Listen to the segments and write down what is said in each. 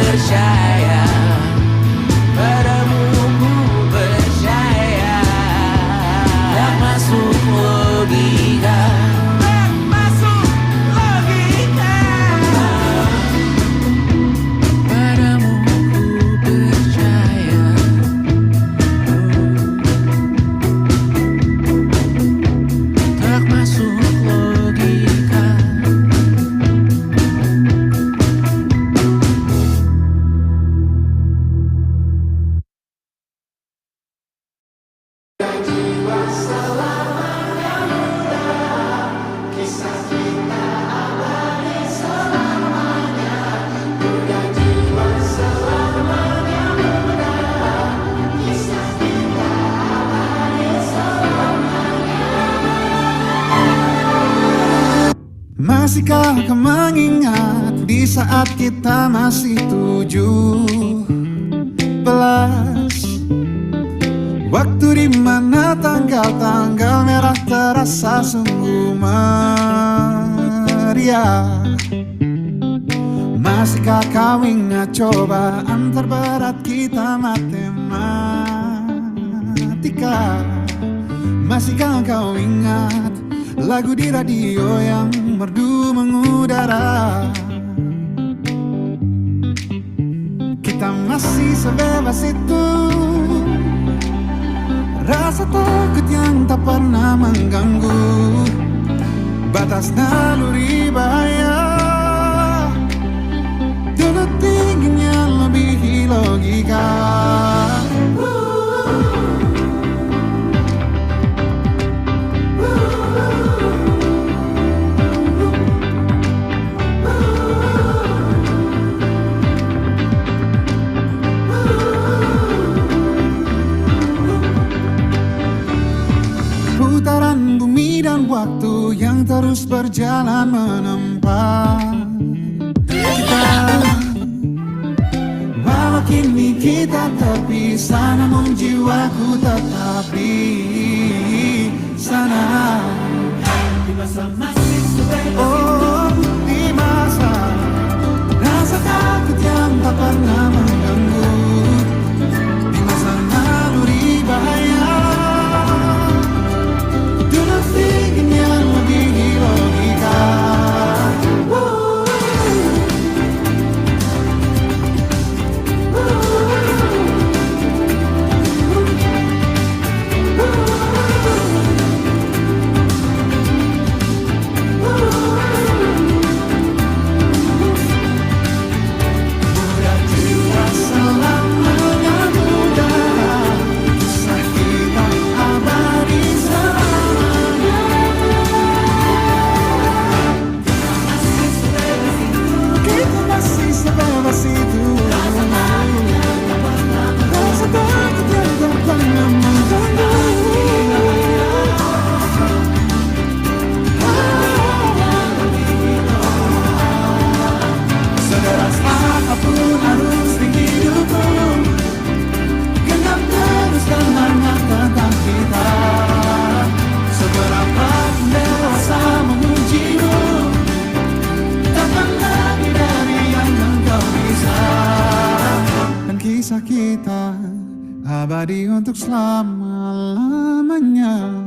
percaya, padamu ku percaya. Tak masuk logika, tak masuk logika. Padamu ku percaya. Tak masuk logika. Masihkah kau mengingat di saat kita masih 17? Waktu di mana tanggal-tanggal merah terasa sungguh meriah. Masihkah kau ingat cobaan terberat kita matematika? Masihkah kau ingat lagu di radio yang merdu mengudara? Kita masih sebebas itu, rasa takut yang tak pernah mengganggu batas naluri bahaya. Dulu tingginya lebih logika. Putaran bumi dan waktu yang terus berjalan menempa kita. Walau kini kita terpisah, namun jiwaku tetap di sana. Di masa masih sebebas itu, di masa rasa takut yang tak pernah mengganggu, di masa naluri bahaya. Tingginya lebih logika. Mudah jiwa selamanya mudah, kisah kita abadi selamanya. Kita masih sebebas itu, rasa takut yang tak pernah mengganggu. Sederas apapun arus di hidupku, genap teruskan hanya tentang kita. Seberapa dewasa mengujimu, takkan lagi dari yang engkau bisa. Dan kisah kita abadi untuk selama-lamanya.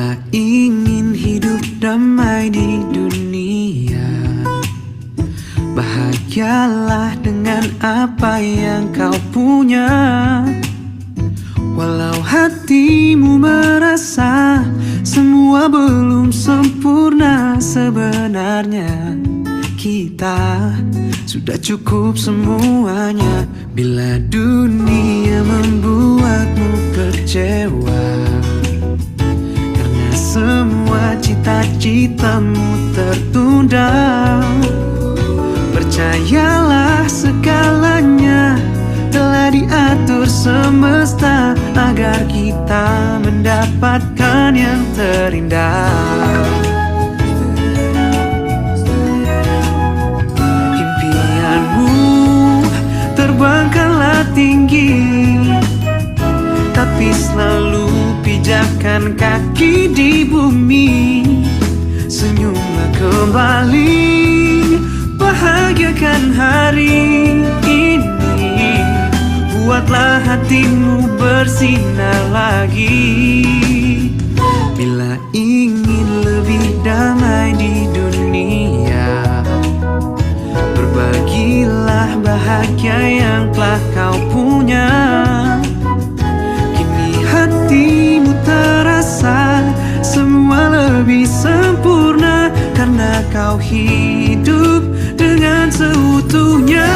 Bila ingin hidup damai di dunia, bahagialah dengan apa yang kau punya. Walau hatimu merasa semua belum sempurna, sebenarnya kita sudah cukup semuanya. Bila dunia membuatmu kecewa karena semua cita-citamu tertunda, percayalah segalanya telah diatur semesta agar kita mendapatkan yang terindah. Impianmu terbangkanlah tinggi, tapi selalu pijakkan kaki di bumi. Senyumlah kembali, bahagiakan hari ini. Buatlah hatimu bersinar lagi. Bila ingin lebih damai di dunia, berbagilah bahagia yang telah kau punya. Kini hatimu terasa semua lebih sempurna karena kau hidup dengan seutuhnya.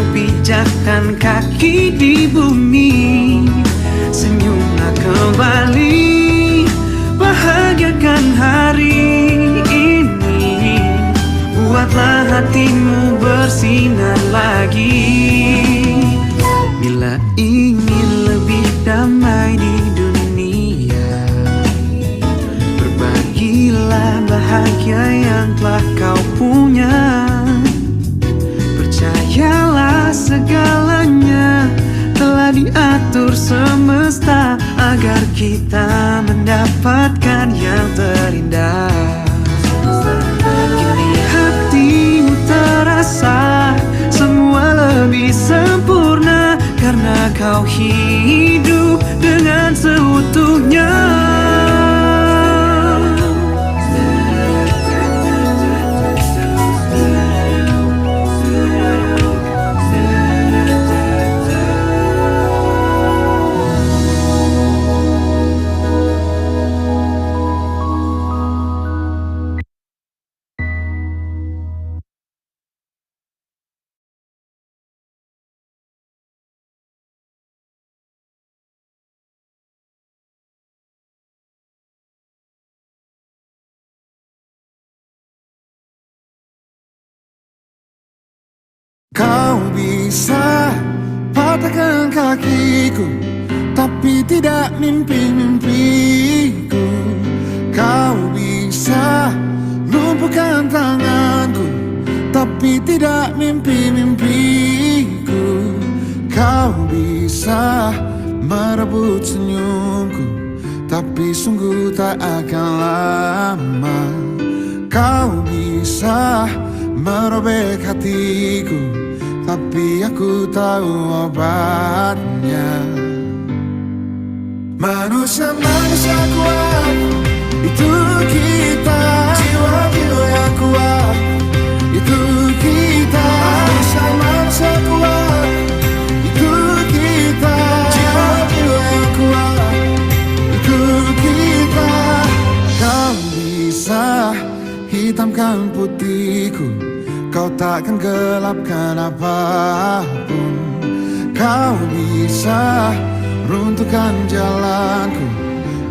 Pijakkan kaki di bumi. Senyumlah kembali, bahagiakan hari ini. Buatlah hatimu bersinar lagi. Bila ingin lebih damai di dunia, berbagilah bahagia yang telah kau punya. Percayalah segalanya telah diatur semesta agar kita mendapatkan yang terindah. Kini hatimu terasa semua lebih sempurna karena kau hidup dengan seutuhnya. Kau bisa patahkan kakiku, tapi tidak mimpi-mimpiku. Kau bisa lumpuhkan tanganku, tapi tidak mimpi-mimpiku. Kau bisa merebut senyumku, tapi sungguh tak akan lama. Kau bisa merobek hatiku, tapi aku tahu obatnya. Manusia-manusia kuat, itu kita. Jiwa-jiwa yang kuat, itu kita. Manusia-manusia kuat, itu kita. Jiwa-jiwa yang kuat, itu kita. Kau bisa hitamkan putihku, kau takkan gelapkan apapun. Kau bisa runtuhkan jalanku,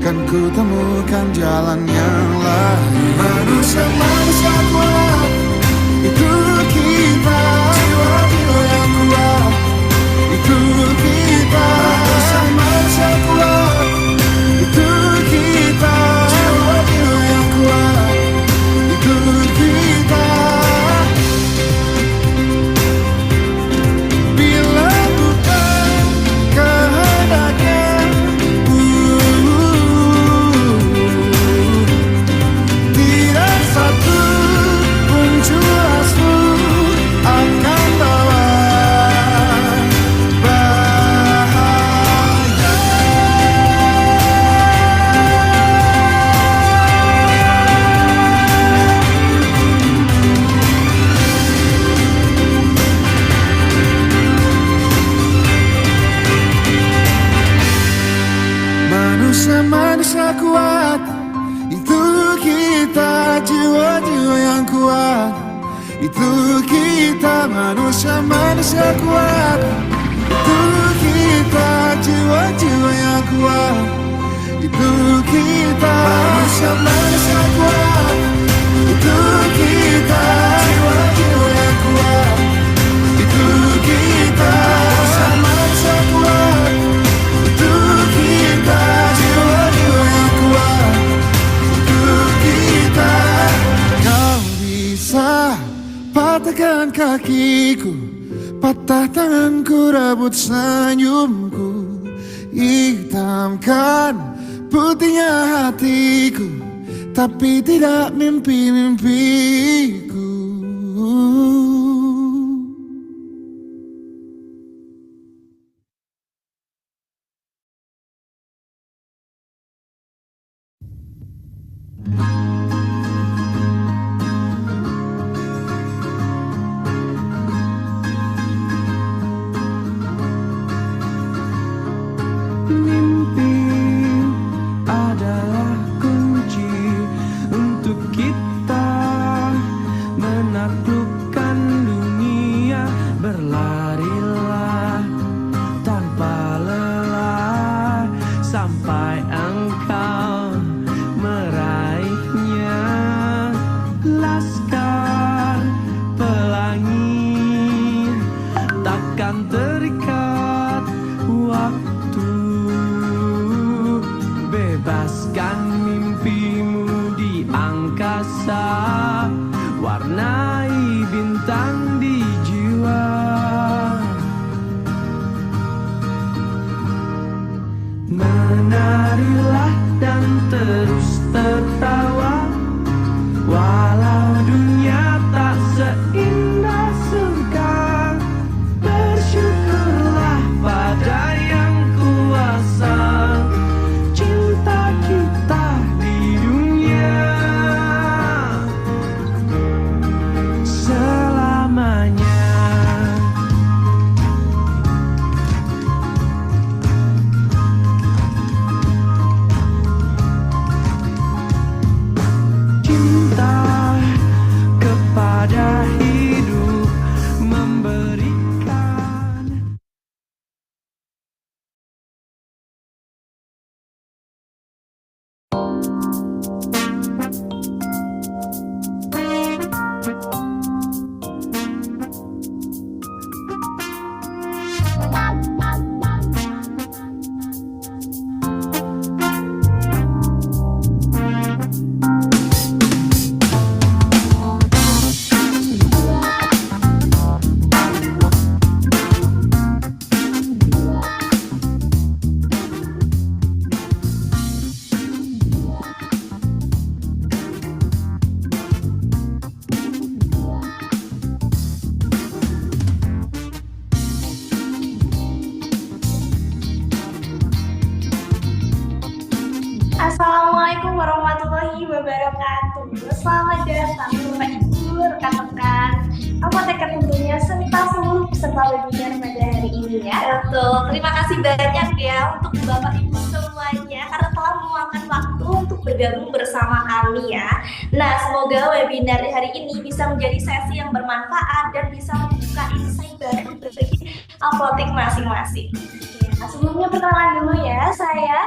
kan ku temukan jalan yang lain. Manusia-manusia kuat, itu kita. Jiwa-jiwa yang kuat, itu itu kita. Manusia kuat, itu kita. Jiwa-jiwa yang kuat, itu kita. Bila bukan kehendaknya, tidak satu pun jelasmu akan bawa bahaya. Manusia-manusia kuat, itu kita. Jiwa-jiwa yang kuat, itu kita. Manusia-manusia kuat, itu kita. Jiwa-jiwa yang kuat, itu kita. Manusia-manusia kuat, itu kita. Jiwa-jiwa yang kuat, itu kita. Manusia-manusia kuat, itu kita. Jiwa-jiwa yang kuat, itu kita. Kau bisa patahkan kakiku, patah tanganku, rebut senyumku, hitamkan putihnya hatiku, tapi tidak mimpi-mimpiku. Mimpi adalah kunci untuk kita menaklukkan dunia. Berlarilah tanpa lelah sampai engkau meraihnya. Laskar pelangi takkan terikat waktu. Bebaskan mimpimu di angkasa, warnai bintang di jiwa. Menarilah dan terus tertawa, walau dunia tak seindah surga. Bersyukurlah pada yang kuasa, cinta kita di dunia selamanya. Cinta kepada hidup memberikan. Assalamualaikum warahmatullahi wabarakatuh. Selamat datang Bapak Ibu, rekan-rekan apoteker tentunya serta seluruh peserta webinar pada hari ini ya. Betul, terima kasih banyak ya untuk Bapak Ibu semuanya karena telah meluangkan waktu untuk bergabung bersama kami ya. Nah, semoga webinar hari ini bisa menjadi sesi yang bermanfaat dan bisa membuka insight baru bagi apotek masing-masing. Ya, sebelumnya perkenalan dulu ya, saya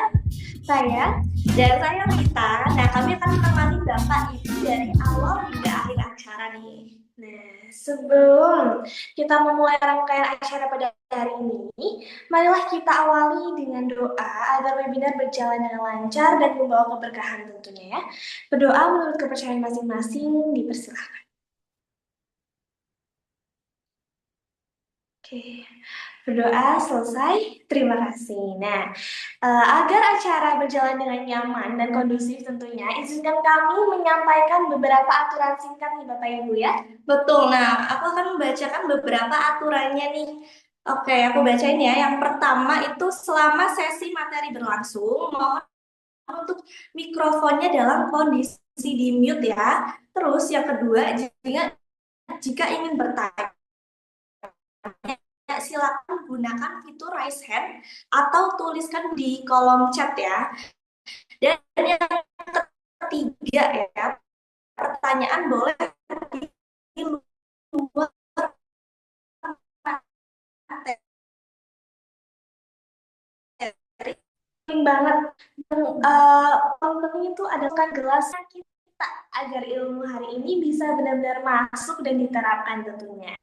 dan saya Rita. Nah, kami akan menemani Bapak Ibu dari awal hingga akhir acara nih. Nah, Sebelum kita memulai rangkaian acara pada hari ini, marilah kita awali dengan doa agar webinar berjalan dengan lancar dan membawa keberkahan tentunya ya. Berdoa menurut kepercayaan masing-masing, dipersilahkan. Oke, berdoa selesai. Terima kasih. Nah, agar acara berjalan dengan nyaman dan kondusif tentunya, izinkan kami menyampaikan beberapa aturan singkat nih Bapak Ibu ya. Betul. Nah, aku akan membacakan beberapa aturannya nih. Oke, aku bacain ya. Yang pertama itu selama sesi materi berlangsung, mohon untuk mikrofonnya dalam kondisi di mute ya. Terus yang kedua, jika ingin bertanya, silakan gunakan fitur raise hand atau tuliskan di kolom chat ya. Dan yang ketiga ya, pertanyaan boleh di luar materi. Penting banget. Yang penting itu adalah gelasnya kita agar ilmu hari ini bisa benar-benar masuk dan diterapkan tentunya.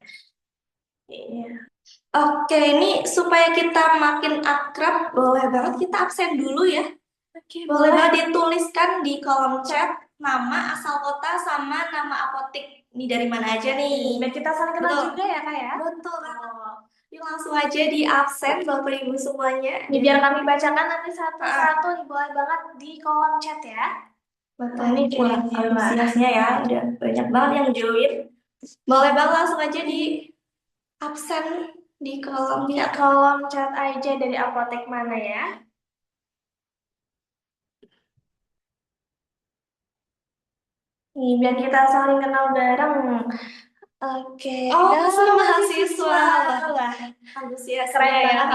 Oke, ini supaya kita makin akrab, boleh banget kita absen dulu ya. Oke, boleh banget dituliskan di kolom chat nama, asal kota, sama nama apotek. Ini dari mana aja nih? Biar kita saling kenal juga ya Kak ya? Betul banget. Yuk langsung aja di absen Bapak Ibu semuanya. Ini biar kami bacakan nanti satu-satu nih, boleh banget di kolom chat ya. Betul, ini antusiasnya ya, udah banyak banget yang join. Boleh banget langsung aja di absen di kolom chat aja dari apotek mana ya. Nih, biar kita saling kenal bareng. Oke. Oh, mahasiswa. Wah, antusias keren ya.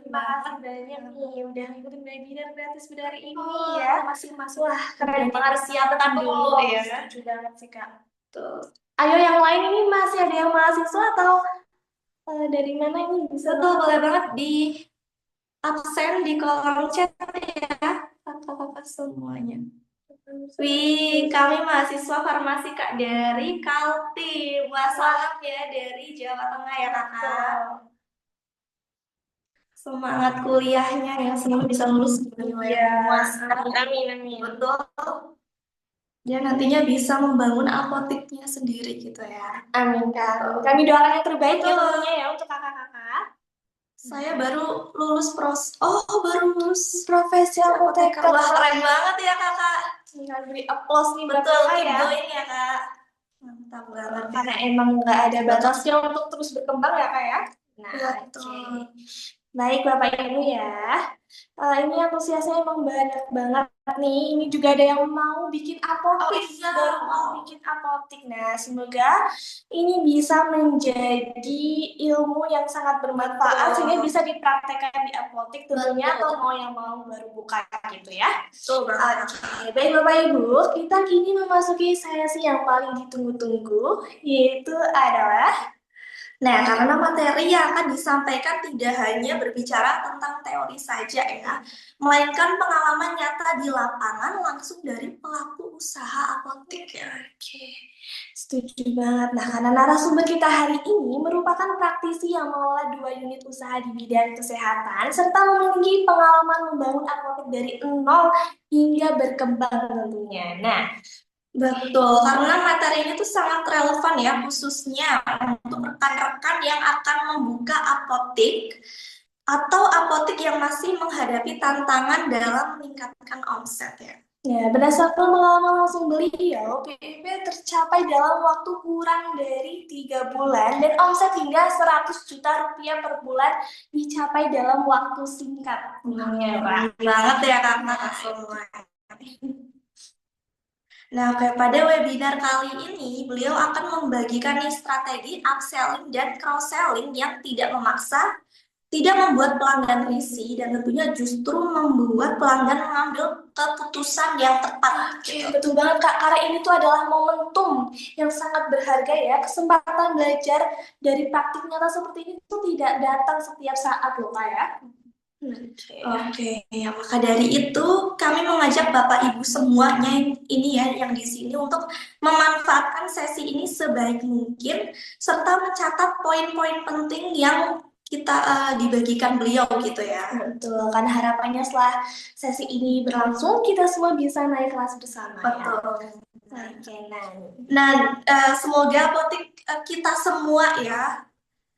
Terima kasih banyak nih udah ngikutin webinar gratis pada hari ini ya. Masing-masing. Wah, keren banget. Siapkan dulu ya. Setuju banget sih Kak. Tuh. Ayo yang lain ini masih ada yang mahasiswa atau dari mana ini bisa? Betul, boleh banget di absen di kolom chat ya, kakak-kakak semuanya. Wih, kami mahasiswa farmasi Kak dari Kaltim. Wah, salam ya dari Jawa Tengah ya Kakak. Semangat kuliahnya ya, semoga bisa lulus nilai puas. Amin. Betul. Dia nantinya bisa membangun apoteknya sendiri gitu ya. Amin Kak. Kami doakan yang terbaik ya tentunya ya untuk kakak-kakak. Saya baru lulus baru lulus profesi apoteker. Wah, keren banget ya kakak. Tinggal beri applause nih buat kakak ya. Betul, ya kak. Mantap banget. Karena emang nggak ada batasnya untuk terus berkembang ya kak ya. Nah, betul. Baik Bapak Ibu ya. Ini antusiasnya emang banyak banget nih. Ini juga ada yang mau bikin apotek. Baru mau bikin apotek. Nah, semoga ini bisa menjadi ilmu yang sangat bermanfaat sehingga bisa dipraktekkan di apotek tentunya atau mau yang mau baru buka gitu ya. Oke, baik Bapak Ibu, kita kini memasuki sesi yang paling ditunggu-tunggu, yaitu adalah karena materi yang akan disampaikan tidak hanya berbicara tentang teori saja ya, melainkan pengalaman nyata di lapangan langsung dari pelaku usaha apotek ya. Oke, setuju banget. Nah, karena narasumber kita hari ini merupakan praktisi yang mengelola 2 unit usaha di bidang kesehatan, serta memiliki pengalaman membangun apotek dari nol hingga berkembang tentunya. Nah, betul, karena materi ini tuh sangat relevan ya, khususnya untuk rekan-rekan yang akan membuka apotek atau apotek yang masih menghadapi tantangan dalam meningkatkan omset ya. Ya, berdasarkan pengalaman langsung beliau, PIP tercapai dalam waktu kurang dari 3 bulan dan omset hingga 100 juta rupiah per bulan dicapai dalam waktu singkat. Banget ya kakak semua. Nah, pada webinar kali ini, beliau akan membagikan strategi upselling dan cross-selling yang tidak memaksa, tidak membuat pelanggan risih, dan tentunya justru membuat pelanggan mengambil keputusan yang tepat. Oke, betul banget Kak, karena ini tuh adalah momentum yang sangat berharga ya. Kesempatan belajar dari praktik nyata seperti ini tuh tidak datang setiap saat loh Kak ya. Oke, ya maka dari itu kami mengajak Bapak Ibu semuanya ini ya yang di sini untuk memanfaatkan sesi ini sebaik mungkin serta mencatat poin-poin penting yang kita dibagikan beliau gitu ya. Betul, kan harapannya setelah sesi ini berlangsung kita semua bisa naik kelas bersama. Betul. Ya. Oke, semoga apotik kita semua ya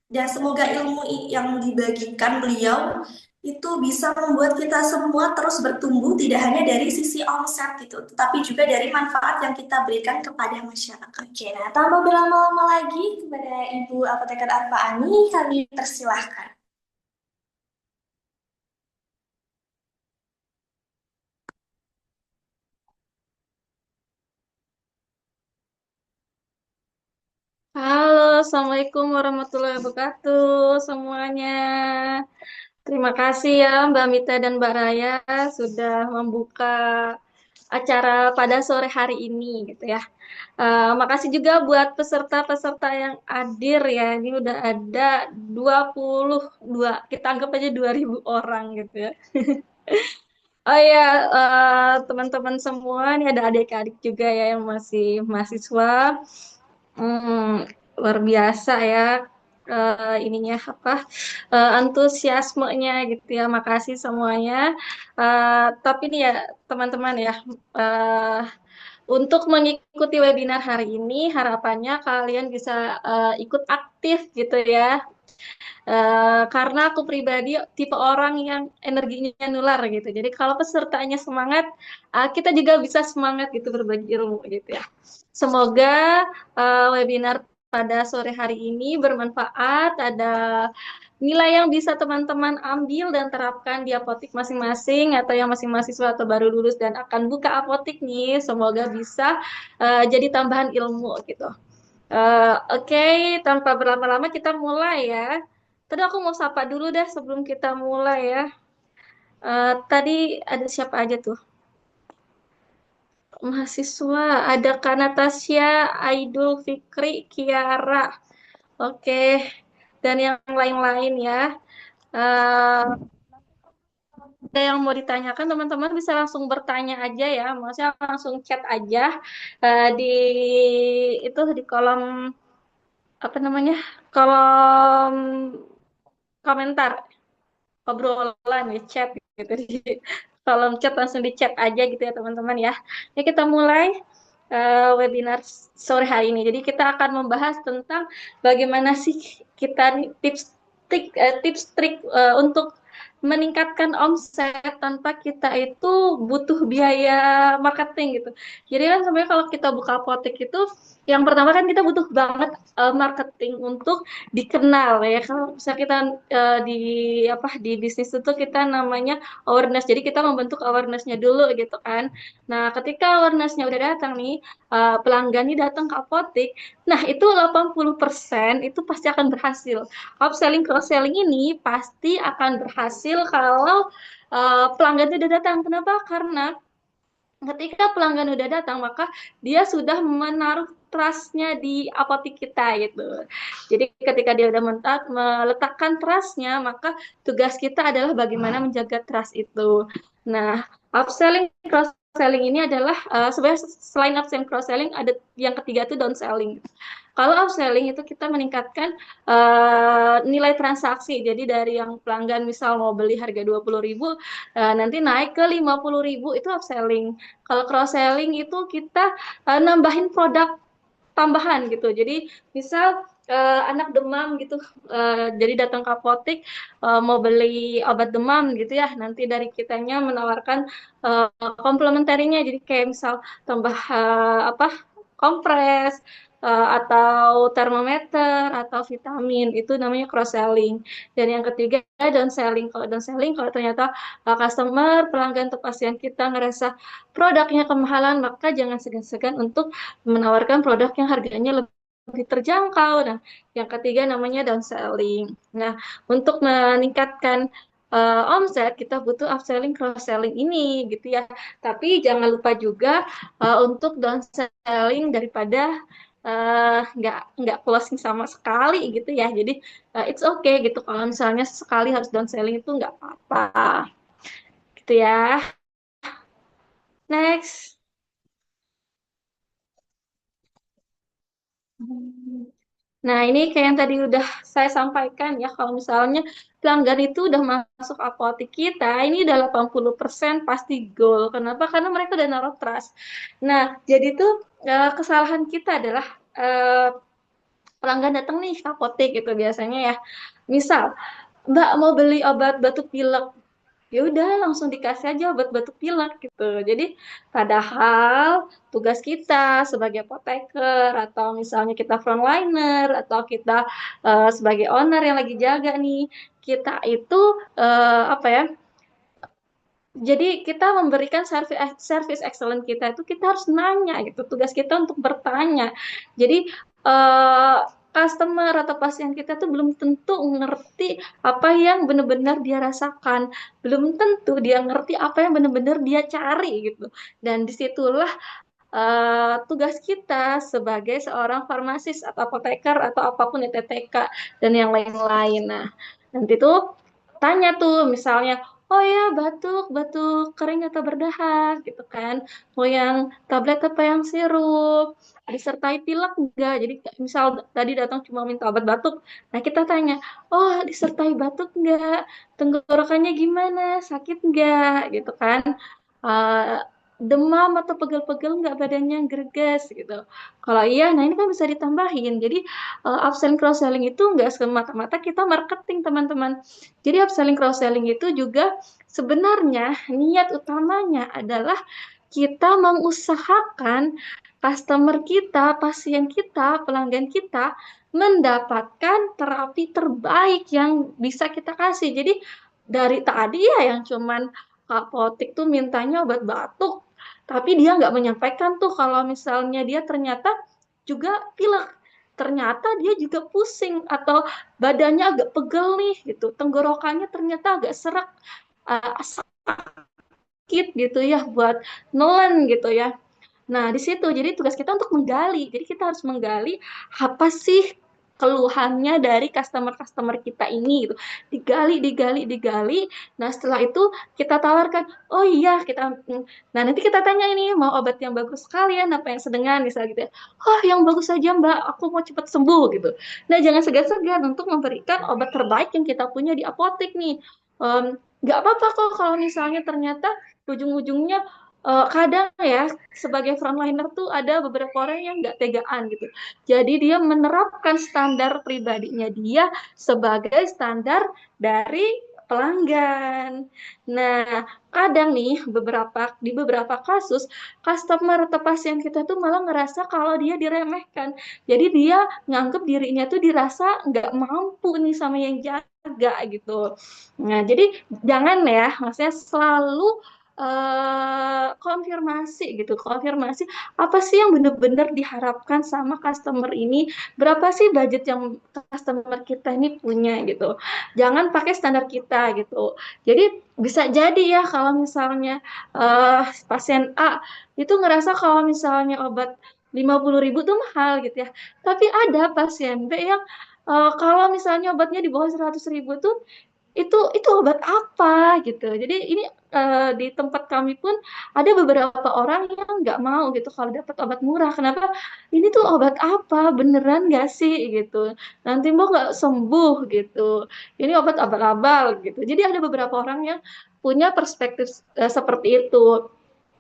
dan semoga ilmu yang dibagikan beliau itu bisa membuat kita semua terus bertumbuh tidak hanya dari sisi omset gitu, tetapi juga dari manfaat yang kita berikan kepada masyarakat. Oke, nah tanpa berlama-lama lagi kepada Ibu Apoteker Arfa Ani kami persilahkan. Halo, Assalamualaikum warahmatullahi wabarakatuh semuanya. Terima kasih ya Mbak Mita dan Mbak Raya sudah membuka acara pada sore hari ini gitu ya. Makasih juga buat peserta-peserta yang hadir ya. Ini udah ada 22, kita anggap aja 2000 orang gitu ya. Oh ya, teman-teman semua, ini ada adik-adik juga ya yang masih mahasiswa. Luar biasa ya ininya apa antusiasmenya gitu ya. Makasih semuanya. Tapi nih ya teman-teman ya uh, untuk mengikuti webinar hari ini harapannya kalian bisa ikut aktif gitu ya. Karena aku pribadi tipe orang yang energinya nular gitu. Jadi kalau pesertanya semangat, kita juga bisa semangat gitu berbagi ilmu gitu ya. Semoga webinar pada sore hari ini bermanfaat, ada nilai yang bisa teman-teman ambil dan terapkan di apotik masing-masing atau yang masih mahasiswa atau baru lulus dan akan buka apotik nih, semoga bisa jadi tambahan ilmu gitu. Oke, tanpa berlama-lama kita mulai ya. Tadi aku mau sapa dulu deh sebelum kita mulai ya. Tadi ada siapa aja tuh? Mahasiswa, ada Kak Natasha, Aidul Fikri, Kiara. Oke, dan yang lain-lain ya. Eh, ada yang mau ditanyakan, teman-teman bisa langsung bertanya aja ya. Maksudnya langsung chat aja di itu di kolom apa namanya? Kolom komentar obrolan ya chat gitu di kolom chat langsung di chat aja gitu ya teman-teman ya. Ya kita mulai webinar sore hari ini. Jadi kita akan membahas tentang bagaimana sih kita tips trik untuk meningkatkan omset tanpa kita itu butuh biaya marketing gitu. Jadi kan sebenarnya kalau kita buka apotek itu yang pertama kan kita butuh banget marketing untuk dikenal ya. Kalau misalnya kita di apa di bisnis itu kita namanya awareness. Jadi kita membentuk awarenessnya dulu gitu kan. Nah, ketika awarenessnya udah datang nih, pelanggan ini datang ke apotek, nah itu 80% itu pasti akan berhasil. Upselling cross-selling ini pasti akan berhasil kalau pelanggan itu udah datang. Kenapa? Karena ketika pelanggan udah datang, maka dia sudah menaruh trust-nya di apotek kita gitu. Jadi ketika dia udah meletakkan trust-nya, maka tugas kita adalah bagaimana menjaga trust itu. Nah, upselling cross-selling ini adalah sebenarnya selain upselling cross-selling ada yang ketiga itu downselling. Kalau upselling itu kita meningkatkan nilai transaksi. Jadi dari yang pelanggan misal mau beli harga 20.000, nanti naik ke 50.000 itu upselling. Kalau cross selling itu kita nambahin produk tambahan gitu. Jadi misal anak demam gitu, jadi datang ke apotek mau beli obat demam gitu ya. Nanti dari kitanya menawarkan komplementerinya. Jadi kayak misal tambah apa kompres atau termometer atau vitamin itu namanya cross selling. Dan yang ketiga down selling. Kalau down selling kalau ternyata customer pelanggan atau pasien kita ngerasa produknya kemahalan maka jangan segan-segan untuk menawarkan produk yang harganya lebih terjangkau. Nah, yang ketiga namanya down selling. Nah, untuk meningkatkan omset kita butuh upselling cross selling ini gitu ya. Tapi jangan lupa juga untuk down selling daripada nggak closing sama sekali gitu ya. Jadi it's okay gitu kalau misalnya sekali harus down selling itu nggak apa-apa. apa. Gitu ya. Next. Nah, ini kayak yang tadi udah saya sampaikan ya, kalau misalnya pelanggan itu udah masuk apotek kita, ini udah 80% pasti goal. Kenapa? Karena mereka udah naruh trust. Nah, jadi tuh kesalahan kita adalah eh, pelanggan datang nih ke apotek gitu biasanya ya. Misal, Mbak mau beli obat batuk pilek, ya udah langsung dikasih aja obat batuk pilek gitu. Jadi padahal tugas kita sebagai apoteker atau misalnya kita frontliner atau kita sebagai owner yang lagi jaga nih, kita itu apa ya? Jadi kita memberikan service excellent kita itu kita harus nanya gitu. Tugas kita untuk bertanya. Jadi eh, customer atau pasien kita tuh belum tentu ngerti apa yang benar-benar dia rasakan. Belum tentu dia ngerti apa yang benar-benar dia cari gitu. Dan disitulah tugas kita sebagai seorang farmasis atau apoteker atau apapun TTK dan yang lain-lain. Nah, nanti tuh tanya tuh misalnya, oh ya batuk, batuk kering atau berdahak gitu kan. Mau yang tablet apa yang sirup, disertai pilek enggak? Jadi misal tadi datang cuma minta obat batuk. Nah, kita tanya, oh disertai batuk enggak? Tenggorokannya gimana? Sakit enggak? Gitu kan. Eh, demam atau pegel-pegel nggak badannya greges gitu. Kalau iya, nah ini kan bisa ditambahin. Jadi upselling cross selling itu nggak semata-mata kita marketing teman-teman. Jadi upselling cross selling itu juga sebenarnya niat utamanya adalah kita mengusahakan customer kita, pasien kita, pelanggan kita mendapatkan terapi terbaik yang bisa kita kasih. Jadi dari tadi ya yang cuman apotek tuh mintanya obat batuk, tapi dia nggak menyampaikan tuh kalau misalnya dia ternyata juga pilek, ternyata dia juga pusing atau badannya agak pegel nih gitu, tenggorokannya ternyata agak serak, sakit gitu ya buat nelen gitu ya. Nah, di situ jadi tugas kita untuk menggali. Jadi kita harus menggali apa sih keluhannya dari customer-customer kita ini gitu. Digali, digali, digali. Nah, setelah itu kita tawarkan, oh iya, kita nah nanti kita tanya ini mau obat yang bagus sekalian apa yang sedengan misalnya gitu ya. Oh, yang bagus saja, Mbak. Aku mau cepat sembuh gitu. Nah, jangan segan-segan untuk memberikan obat terbaik yang kita punya di apotek nih. Nggak apa-apa kok kalau misalnya ternyata ujung-ujungnya kadang ya sebagai frontliner tuh ada beberapa orang yang nggak tegaan gitu. Jadi dia menerapkan standar pribadinya dia sebagai standar dari pelanggan. Nah, kadang nih di beberapa kasus customer atau pasien kita tuh malah ngerasa kalau dia diremehkan. Jadi dia nganggep dirinya tuh dirasa nggak mampu nih sama yang jaga gitu. Nah, jadi jangan ya, maksudnya selalu konfirmasi gitu, konfirmasi apa sih yang benar-benar diharapkan sama customer ini, berapa sih budget yang customer kita ini punya gitu. Jangan pakai standar kita gitu. Jadi bisa jadi ya kalau misalnya pasien A itu ngerasa kalau misalnya obat 50.000 tuh mahal gitu ya. Tapi ada pasien B yang kalau misalnya obatnya di bawah 100.000 tuh itu obat apa gitu. Jadi ini di tempat kami pun ada beberapa orang yang nggak mau gitu kalau dapat obat murah. Kenapa? Ini tuh obat apa? Beneran nggak sih gitu? Nanti mau nggak sembuh gitu. Ini obat abal-abal gitu. Jadi ada beberapa orang yang punya perspektif seperti itu.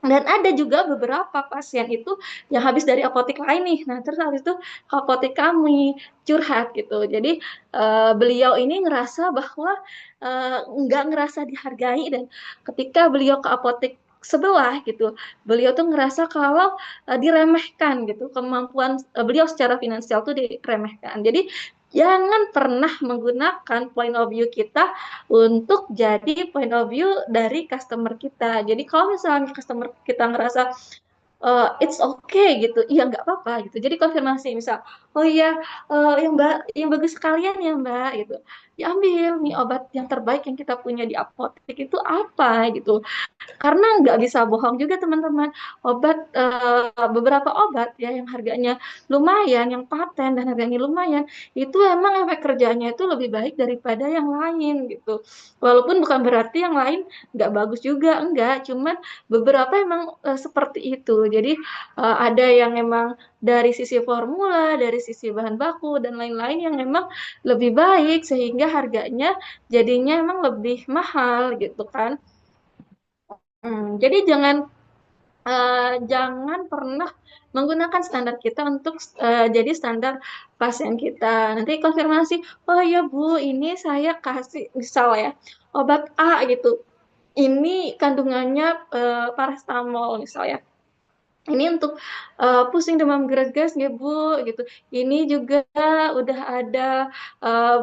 Dan ada juga beberapa pasien itu yang habis dari apotek lain nih. Nah, terus habis itu ke apotek kami curhat gitu. Jadi beliau ini ngerasa bahwa nggak ngerasa dihargai dan ketika beliau ke apotek sebelah gitu, beliau tuh ngerasa kalau diremehkan gitu, kemampuan beliau secara finansial tuh diremehkan. Jadi jangan pernah menggunakan point of view kita untuk jadi point of view dari customer kita. Jadi kalau misalnya customer kita ngerasa it's okay gitu, iya nggak apa-apa gitu. Jadi konfirmasi misal, oh iya yang mbak, yang bagus sekalian ya mbak gitu. diambil nih obat yang terbaik yang kita punya di apotek itu apa gitu. Karena nggak bisa bohong juga teman-teman, beberapa obat ya yang harganya lumayan, yang paten dan harganya lumayan, itu emang efek kerjanya itu lebih baik daripada yang lain gitu. Walaupun bukan berarti yang lain nggak bagus juga, enggak, cuman beberapa emang seperti itu. Jadi ada yang emang dari sisi formula, dari sisi bahan baku dan lain-lain yang emang lebih baik sehingga harganya jadinya emang lebih mahal gitu kan. Jadi jangan pernah menggunakan standar kita untuk jadi standar pasien kita. Nanti konfirmasi, oh ya Bu, ini saya kasih misal ya obat A gitu. Ini kandungannya paracetamol misalnya. Ini untuk pusing demam greges ya Bu gitu. Ini juga udah ada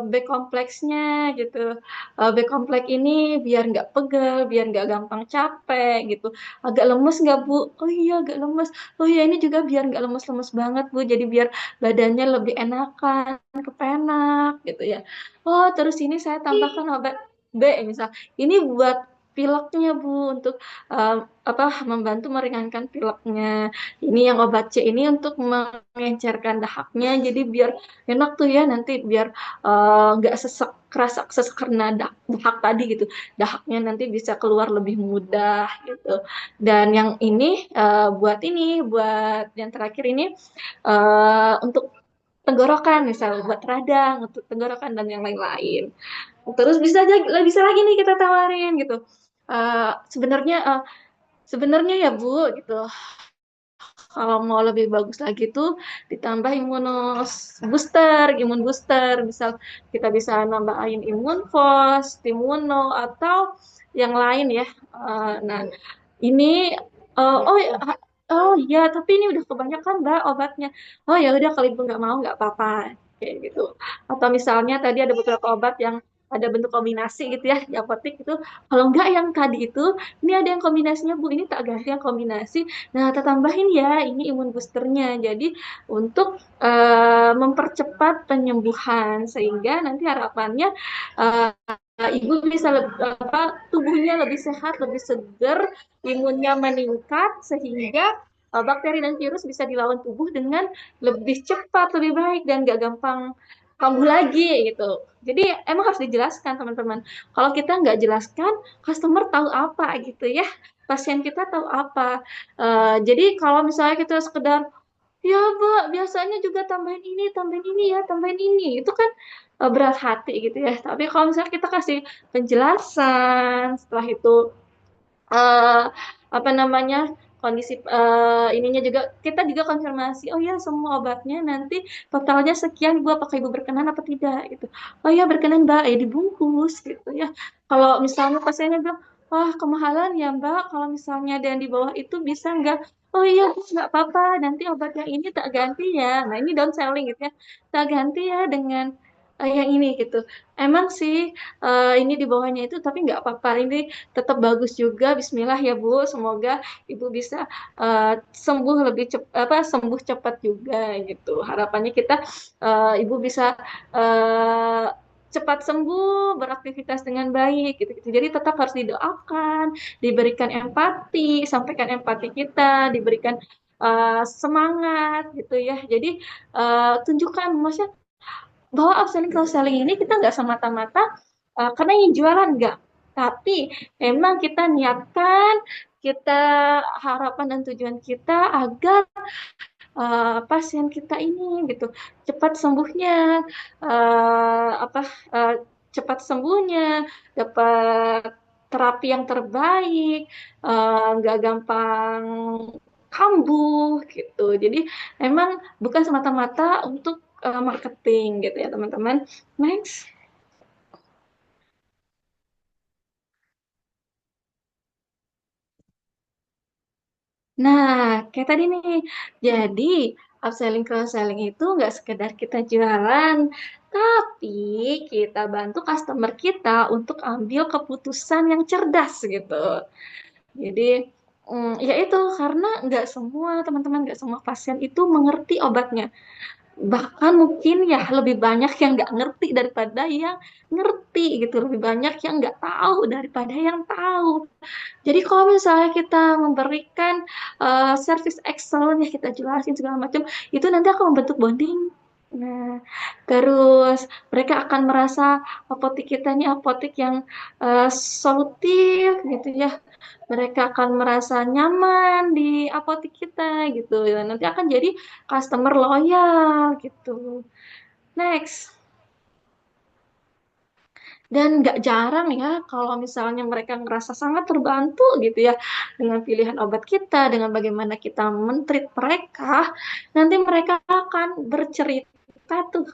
B kompleksnya gitu. B kompleks ini biar nggak pegel, biar nggak gampang capek gitu. Agak lemes nggak Bu? Oh iya agak lemes. Oh iya ini juga biar nggak lemes-lemes banget Bu. Jadi biar badannya lebih enakan, kepenak gitu ya. Oh terus ini saya tambahkan obat B misal. Ini buat pileknya Bu untuk eh, apa membantu meringankan pileknya. Ini yang obat C ini untuk mengencerkan dahaknya. Jadi biar enak tuh ya nanti biar nggak sesek kerasa sesek karena dahak tadi gitu. Dahaknya nanti bisa keluar lebih mudah gitu. Dan yang ini buat yang terakhir ini untuk tenggorokan misal buat radang untuk tenggorokan dan yang lain-lain. Terus bisa lagi nih kita tawarin gitu. Sebenarnya sebenarnya ya Bu gitu. Kalau mau lebih bagus lagi tuh ditambah imun booster. Misal kita bisa nambahin imun fos, imuno atau yang lain ya. Nah, ini oh ya, oh iya, tapi ini udah kebanyakan Mbak obatnya. Oh ya udah kalau Ibu nggak mau nggak apa-apa kayak gitu. Atau misalnya tadi ada beberapa obat yang ada bentuk kombinasi gitu ya di apotek itu. Kalau nggak yang tadi itu, ini ada yang kombinasinya Bu, ini tak ganti yang kombinasi. Nah, kita tambahin ya, ini imun boosternya. Jadi untuk mempercepat penyembuhan sehingga nanti harapannya eh, ibu bisa tubuhnya lebih sehat, lebih segar, imunnya meningkat sehingga bakteri dan virus bisa dilawan tubuh dengan lebih cepat, lebih baik dan gak gampang kambuh lagi gitu. Jadi emang harus dijelaskan teman-teman. Kalau kita nggak jelaskan, customer tahu apa gitu ya. Pasien kita tahu apa. Jadi kalau misalnya kita sekedar ya, Mbak, biasanya juga tambahin ini ya, tambahin ini. Itu kan berat hati gitu ya. Tapi kalau misalnya kita kasih penjelasan, setelah itu eh apa namanya kondisi ininya juga kita juga konfirmasi oh ya semua obatnya nanti totalnya sekian ibu apakah ibu berkenan apa tidak gitu oh ya berkenan mbak ya dibungkus gitu ya kalau misalnya pasiennya bilang wah kemahalan ya mbak kalau misalnya dan di bawah itu bisa nggak oh iya Bu, nggak apa-apa nanti obat yang ini tak ganti ya nah ini down selling gitu ya tak ganti ya dengan yang ini gitu emang sih ini di bawahnya itu tapi nggak apa-apa ini tetap bagus juga. Bismillah ya Bu, semoga Ibu bisa sembuh lebih cepat, sembuh cepat juga gitu. Harapannya kita Ibu bisa uh, cepat sembuh, beraktivitas dengan baik gitu, gitu. Jadi tetap harus didoakan, diberikan empati, sampaikan empati kita, diberikan semangat gitu ya. Jadi tunjukkan maksudnya bahwa upselling cross selling ini kita nggak semata-mata karena ingin jualan nggak, tapi memang kita niatkan kita harapan dan tujuan kita agar pasien kita ini gitu cepat sembuhnya, apa cepat sembuhnya, dapat terapi yang terbaik, nggak gampang kambuh gitu. Jadi emang bukan semata-mata untuk marketing gitu ya teman-teman. Next. Nah, kayak tadi nih. Jadi, upselling cross-selling itu nggak sekedar kita jualan, tapi kita bantu customer kita untuk ambil keputusan yang cerdas gitu. Jadi, ya itu karena nggak semua teman-teman, nggak semua pasien itu mengerti obatnya. Bahkan mungkin ya lebih banyak yang nggak ngerti daripada yang ngerti gitu, lebih banyak yang nggak tahu daripada yang tahu. Jadi kalau misalnya kita memberikan service excellent ya, kita jelasin segala macam, itu nanti akan membentuk bonding. Nah, terus mereka akan merasa apotik kita ini apotik yang solutif gitu ya. Mereka akan merasa nyaman di apotik kita gitu. Ya, nanti akan jadi customer loyal gitu. Next. Dan nggak jarang ya kalau misalnya mereka ngerasa sangat terbantu gitu ya dengan pilihan obat kita, dengan bagaimana kita mentreat mereka, nanti mereka akan bercerita tuh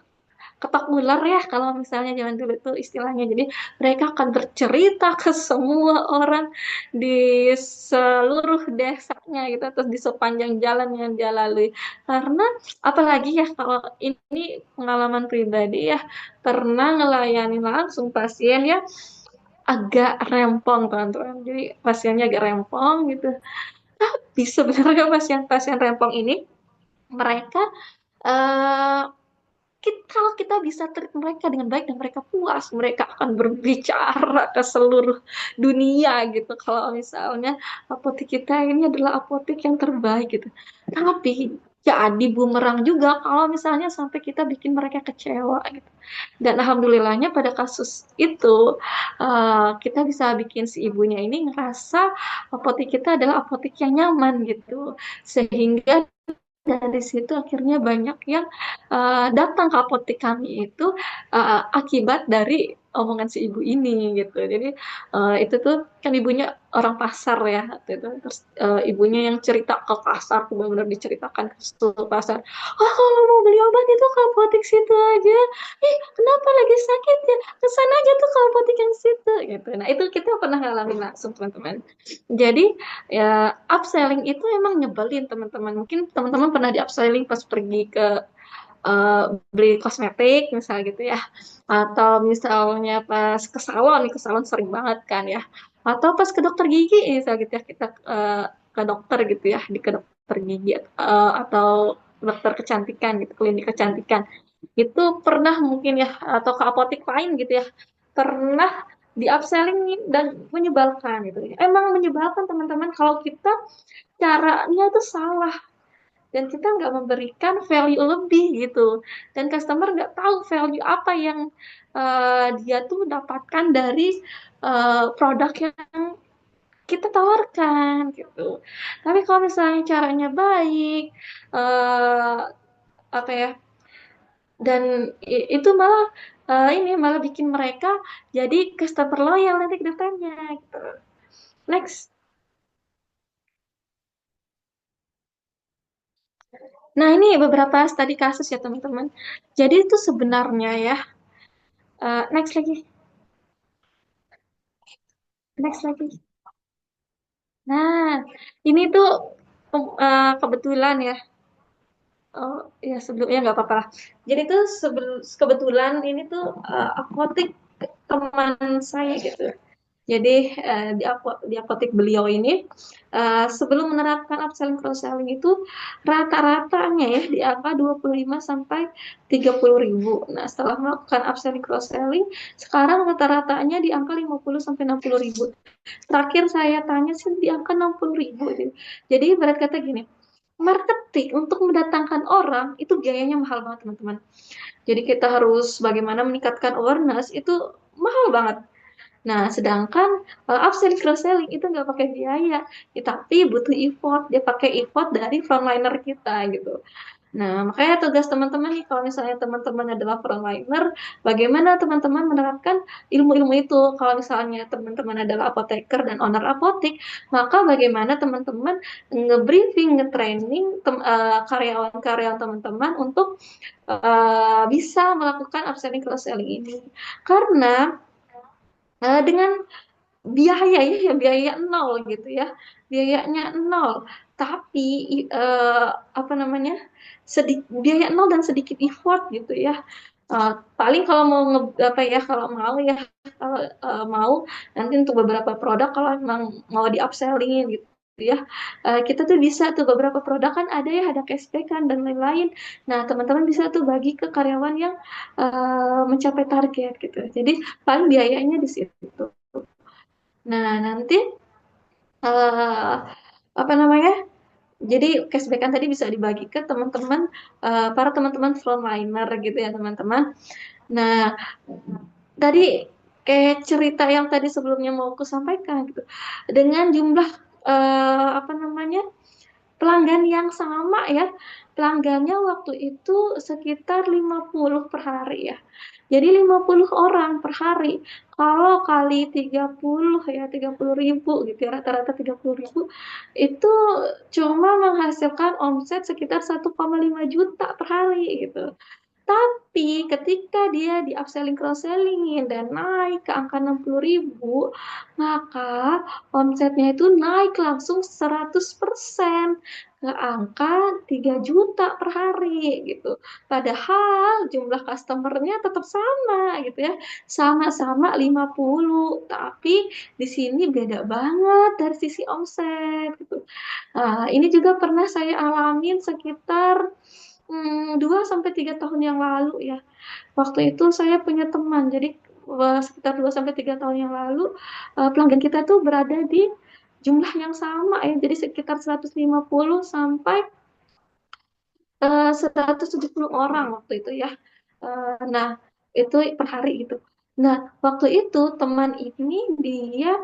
ketok ular ya kalau misalnya zaman dulu tuh istilahnya. Jadi mereka akan bercerita ke semua orang di seluruh desanya gitu atau di sepanjang jalan yang dia lalui. Karena apalagi ya kalau ini pengalaman pribadi ya, pernah ngelayani langsung pasien ya agak rempong teman-teman. Jadi pasiennya agak rempong gitu. Tapi sebenarnya pasien-pasien rempong ini mereka eh, kalau kita bisa treat mereka dengan baik dan mereka puas, mereka akan berbicara ke seluruh dunia gitu. Kalau misalnya apotek kita ini adalah apotek yang terbaik gitu. Tapi jadi bumerang juga kalau misalnya sampai kita bikin mereka kecewa gitu. Dan alhamdulillahnya pada kasus itu kita bisa bikin si ibunya ini ngerasa apotek kita adalah apotek yang nyaman gitu. Sehingga dari situ akhirnya banyak yang datang ke apotek kami itu akibat dari omongan si ibu ini gitu. Jadi itu tuh kan ibunya orang pasar ya waktu itu. Terus ibunya yang cerita ke pasar, benar-benar diceritakan ke seluruh pasar. Oh, kalau mau beli obat itu ke apotek situ aja. Ih, kenapa lagi sakit ya? Kesana aja tuh ke apotek yang situ gitu. Nah, itu kita pernah ngalamin langsung teman-teman. Jadi ya upselling itu emang nyebelin teman-teman. Mungkin teman-teman pernah di upselling pas pergi ke eh, beli kosmetik misalnya gitu ya. Atau misalnya pas ke salon sering banget kan ya. Atau pas ke dokter gigi misalnya gitu ya, kita ke dokter gitu ya, di ke dokter gigi atau dokter kecantikan gitu, klinik kecantikan. Itu pernah mungkin ya, atau ke apotek lain gitu ya. Pernah di upselling dan menyebalkan gitu. Emang menyebalkan teman-teman kalau kita caranya itu salah dan kita nggak memberikan value lebih gitu, dan customer nggak tahu value apa yang dia tuh dapatkan dari produk yang kita tawarkan gitu. Tapi kalau misalnya caranya baik, eh, apa ya, dan itu malah ini malah bikin mereka jadi customer loyal nanti ke depannya gitu. Next. Nah, ini beberapa studi kasus ya, teman-teman. Jadi itu sebenarnya ya, next lagi, next lagi. Nah, ini tuh kebetulan ya. Oh, ya sebelumnya nggak apa-apa lah. Jadi tuh kebetulan ini tuh apotek teman saya gitu. Jadi di apotek beliau ini sebelum menerapkan upselling cross-selling itu rata-ratanya ya di angka 25 sampai 30 ribu. Nah, setelah melakukan upselling cross-selling, sekarang rata-ratanya di angka 50 sampai 60 ribu. Terakhir saya tanya sih di angka 60 ribu. Jadi berat kata gini, marketing untuk mendatangkan orang itu biayanya mahal banget teman-teman. Jadi kita harus bagaimana meningkatkan awareness itu mahal banget. Nah, sedangkan upselling cross-selling itu nggak pakai biaya, ya, tapi butuh effort. Dia pakai effort dari frontliner kita gitu. Nah, makanya tugas teman-teman nih, kalau misalnya teman-teman adalah frontliner, bagaimana teman-teman menerapkan ilmu-ilmu itu? Kalau misalnya teman-teman adalah apoteker dan owner apotek, maka bagaimana teman-teman nge-briefing, nge-training karyawan-karyawan teman-teman untuk bisa melakukan upselling cross-selling ini. Karena dengan biaya ya biaya nol gitu ya, biayanya nol, tapi eh, apa namanya, biaya nol dan sedikit effort gitu ya. Paling kalau mau apa ya, kalau mau ya, kalau mau nanti untuk beberapa produk kalau memang mau di upselling gitu ya. Kita tuh bisa tuh beberapa produk kan ada ya, ada cashback kan dan lain-lain. Nah, teman-teman bisa tuh bagi ke karyawan yang mencapai target gitu. Jadi paling biayanya di situ. Nah, nanti eh, apa namanya? Jadi cashback kan tadi bisa dibagi ke teman-teman, para teman-teman frontliner gitu ya teman-teman. Nah, tadi kayak cerita yang tadi sebelumnya mau aku sampaikan gitu. Dengan jumlah apa namanya? Pelanggan yang sama ya. Pelanggannya waktu itu sekitar 50 per hari ya. Jadi 50 orang per hari. Kalau kali 30 ya, 30 ribu gitu ya, rata-rata 30 ribu, itu cuma menghasilkan omset sekitar 1,5 juta per hari gitu. Tapi ketika dia di upselling cross-sellingin dan naik ke angka 60 ribu, maka omsetnya itu naik langsung 100% ke angka 3 juta per hari gitu. Padahal jumlah customernya tetap sama gitu ya. Sama-sama 50, tapi di sini beda banget dari sisi omset gitu. Nah, ini juga pernah saya alamin sekitar 2 sampai 3 tahun yang lalu ya. Waktu itu saya punya teman, jadi sekitar 2 sampai 3 tahun yang lalu pelanggan kita tuh berada di jumlah yang sama ya, jadi sekitar 150 sampai 170 orang waktu itu ya. Nah, itu per hari gitu. Nah, waktu itu teman ini dia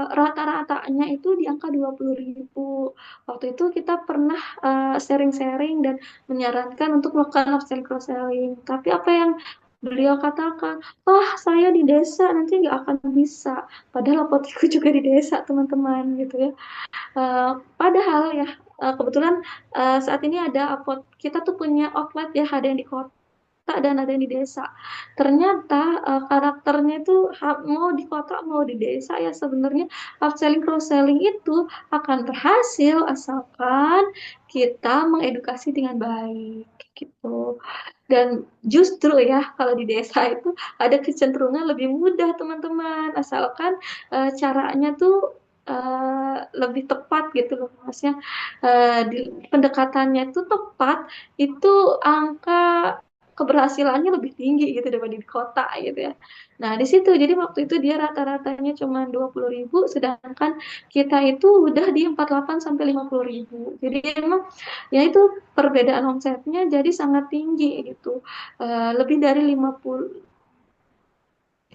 rata-ratanya itu di angka 20 ribu. Waktu itu kita pernah sharing-sharing dan menyarankan untuk melakukan upselling cross-selling. Tapi apa yang beliau katakan, wah saya di desa nanti nggak akan bisa. Padahal apotekku juga di desa teman-teman gitu ya. Padahal ya kebetulan saat ini ada kita tuh punya outlet ya, ada yang di kota dan ada yang di desa. Ternyata karakternya itu mau di kota mau di desa ya sebenarnya upselling cross selling itu akan berhasil asalkan kita mengedukasi dengan baik gitu. Dan justru ya kalau di desa itu ada kecenderungan lebih mudah teman-teman asalkan caranya tuh lebih tepat gitu loh maksudnya pendekatannya itu tepat itu angka keberhasilannya lebih tinggi gitu daripada di kota gitu ya. Nah, di situ jadi waktu itu dia rata-ratanya cuma 20 ribu, sedangkan kita itu udah di 48 sampai 50 ribu. Jadi emang ya itu perbedaan omsetnya jadi sangat tinggi gitu. Lebih dari 50,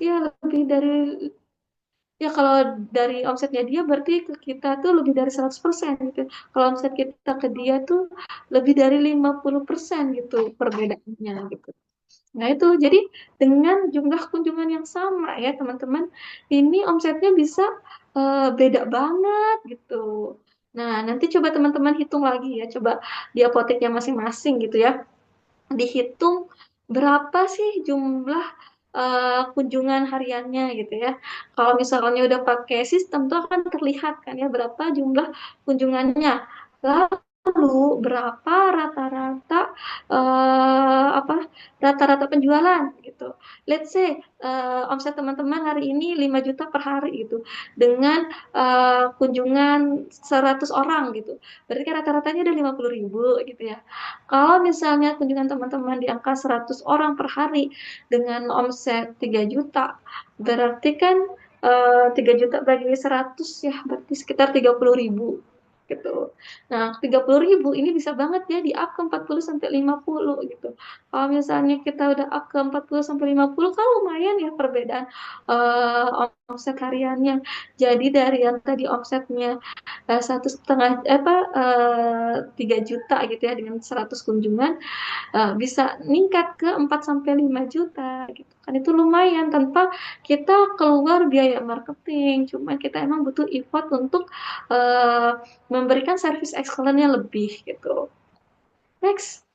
ya lebih dari, ya kalau dari omsetnya dia berarti ke kita tuh lebih dari 100% gitu. Kalau omset kita ke dia tuh lebih dari 50% gitu perbedaannya gitu. Nah, itu jadi dengan jumlah kunjungan yang sama ya, teman-teman, ini omsetnya bisa beda banget gitu. Nah, nanti coba teman-teman hitung lagi ya, coba di apoteknya masing-masing gitu ya. Dihitung berapa sih jumlah kunjungan hariannya gitu ya. Kalau misalnya udah pakai sistem tuh akan terlihat kan ya berapa jumlah kunjungannya. Lalu berapa rata-rata apa rata-rata penjualan gitu. Let's say omset teman-teman hari ini 5 juta per hari gitu dengan kunjungan 100 orang gitu. Berarti kan rata-ratanya udah 50 ribu gitu ya. Kalau misalnya kunjungan teman-teman di angka 100 orang per hari dengan omset 3 juta, berarti kan 3 juta bagi 100 ya, berarti sekitar 30 ribu gitu. Nah, 30 ribu ini bisa banget ya di up ke 40 sampai 50 gitu. Kalau misalnya kita udah up ke 40 sampai 50 kan lumayan ya perbedaan omset hariannya. Jadi dari yang tadi omsetnya 1,5 apa 3 juta gitu ya dengan 100 kunjungan bisa ningkat ke 4 sampai 5 juta gitu kan itu lumayan tanpa kita keluar biaya marketing cuma kita emang butuh effort untuk uh, memberikan service excellent-nya lebih gitu. Next.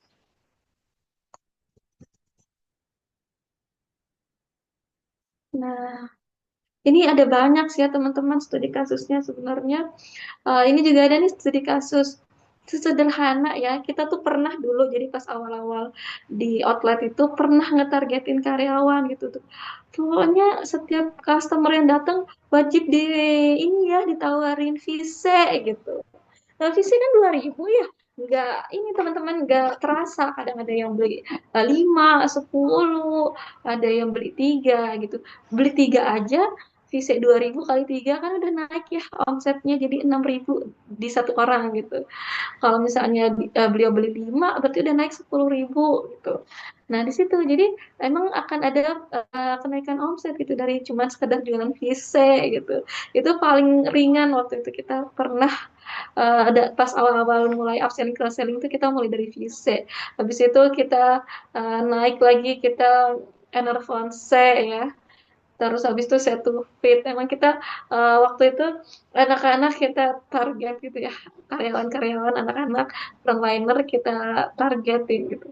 Nah, ini ada banyak sih ya teman-teman studi kasusnya sebenarnya. Ini juga ada nih studi kasus sesederhana ya. Kita tuh pernah dulu jadi pas awal-awal di outlet itu pernah ngetargetin karyawan gitu tuh. Pokoknya setiap customer yang datang wajib di ini ya ditawarin vise gitu. Nah, visi kan 2.000 ya. Nggak, ini teman-teman nggak terasa. Kadang ada yang beli 5, 10, ada yang beli 3 gitu. Beli 3 aja, visi 2.000 kali 3 kan udah naik ya omsetnya jadi 6.000 di satu orang gitu. Kalau misalnya beliau beli 5, berarti udah naik 10.000 gitu. Nah, di situ jadi emang akan ada kenaikan omset gitu dari cuma sekedar jualan vise gitu. Itu paling ringan waktu itu kita pernah ada pas awal-awal mulai upselling cross selling itu kita mulai dari vise. Habis itu kita naik lagi kita Enervonse ya. Terus habis itu set to fit. Emang kita waktu itu anak-anak kita target gitu ya. Karyawan-karyawan anak-anak frontliner kita targetin gitu.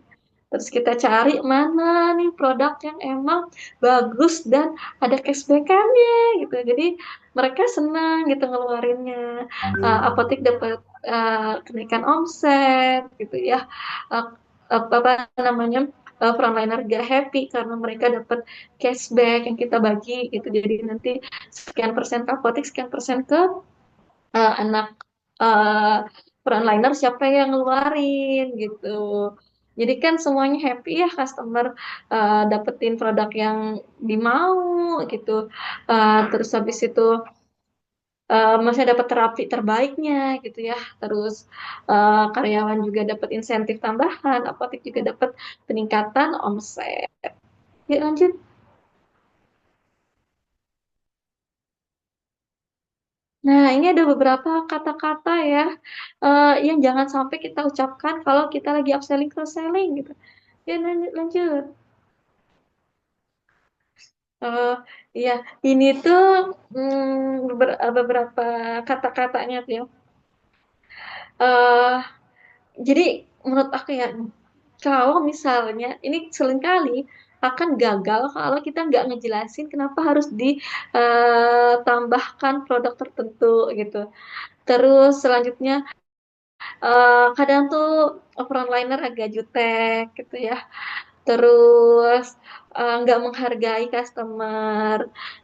Terus kita cari mana nih produk yang emang bagus dan ada cashback-annya gitu. Jadi mereka senang gitu ngeluarinnya. Apotek dapat kenaikan omset gitu ya. Uh, apa namanya? Frontliner gak happy karena mereka dapat cashback yang kita bagi gitu. Jadi nanti sekian persen ke apotek, sekian persen ke anak uh, frontliner siapa yang ngeluarin gitu. Jadi kan semuanya happy ya customer dapetin produk yang dimau gitu. Terus habis itu masih dapat terapi terbaiknya gitu ya. Terus karyawan juga dapat insentif tambahan, apotek juga dapat peningkatan omset. Ya lanjut. Nah, ini ada beberapa kata-kata ya yang jangan sampai kita ucapkan kalau kita lagi upselling cross-selling gitu. Ya lanjut, lanjut. Eh, iya, ini tuh beberapa kata-katanya tuh ya. Eh, jadi menurut aku ya, kalau misalnya ini seringkali akan gagal kalau kita nggak ngejelasin kenapa harus ditambahkan produk tertentu gitu. Terus selanjutnya kadang tuh frontliner agak jutek gitu ya. Terus nggak menghargai customer,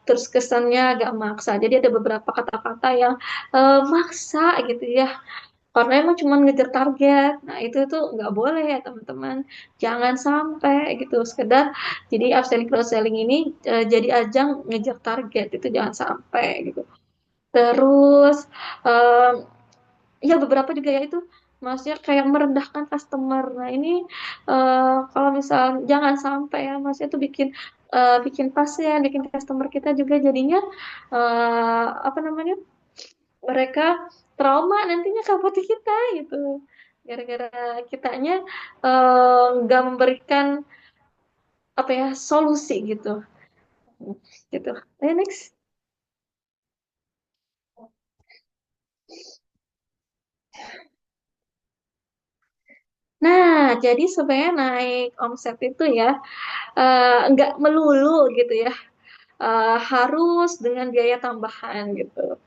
terus kesannya agak maksa. Jadi ada beberapa kata-kata yang maksa gitu ya, karena emang cuma ngejar target. Nah itu tuh nggak boleh ya teman-teman, jangan sampai gitu sekedar jadi upselling cross selling ini jadi ajang ngejar target, itu jangan sampai gitu. Terus eh, ya beberapa juga ya itu maksudnya kayak merendahkan customer. Nah ini kalau misal jangan sampai ya, maksudnya tuh bikin pasien, bikin customer kita juga jadinya apa namanya, mereka trauma nantinya ke apotek kita gitu, gara-gara kitanya nggak memberikan apa ya solusi gitu gitu. Next. Nah, jadi sebenarnya naik omset itu ya nggak melulu gitu ya, harus dengan biaya tambahan gitu.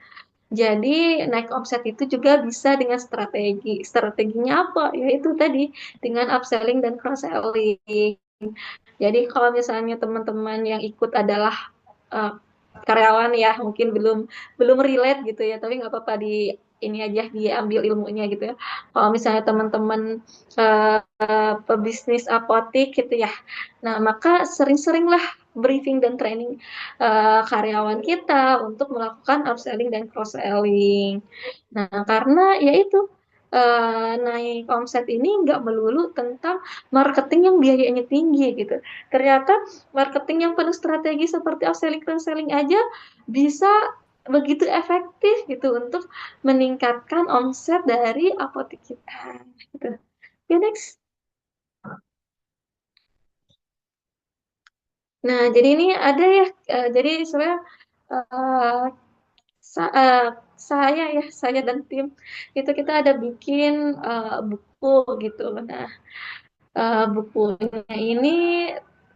Jadi naik omset itu juga bisa dengan strategi. Strateginya apa? Yaitu tadi dengan upselling dan cross selling. Jadi kalau misalnya teman-teman yang ikut adalah uh, karyawan ya, mungkin belum belum relate gitu ya, tapi nggak apa-apa di ini aja diambil ilmunya gitu ya. Kalau misalnya teman-teman pebisnis apotik gitu ya, nah maka sering-seringlah briefing dan training karyawan kita untuk melakukan upselling dan cross selling. Nah karena yaitu naik omset ini nggak melulu tentang marketing yang biayanya tinggi gitu. Ternyata marketing yang penuh strategi seperti upselling cross selling aja bisa begitu efektif gitu untuk meningkatkan omset dari apotek kita gitu. Oke, next. Nah, jadi ini ada ya, jadi sebenarnya eh, sa- eh, saya dan tim itu kita ada bikin buku gitu. Nah, bukunya ini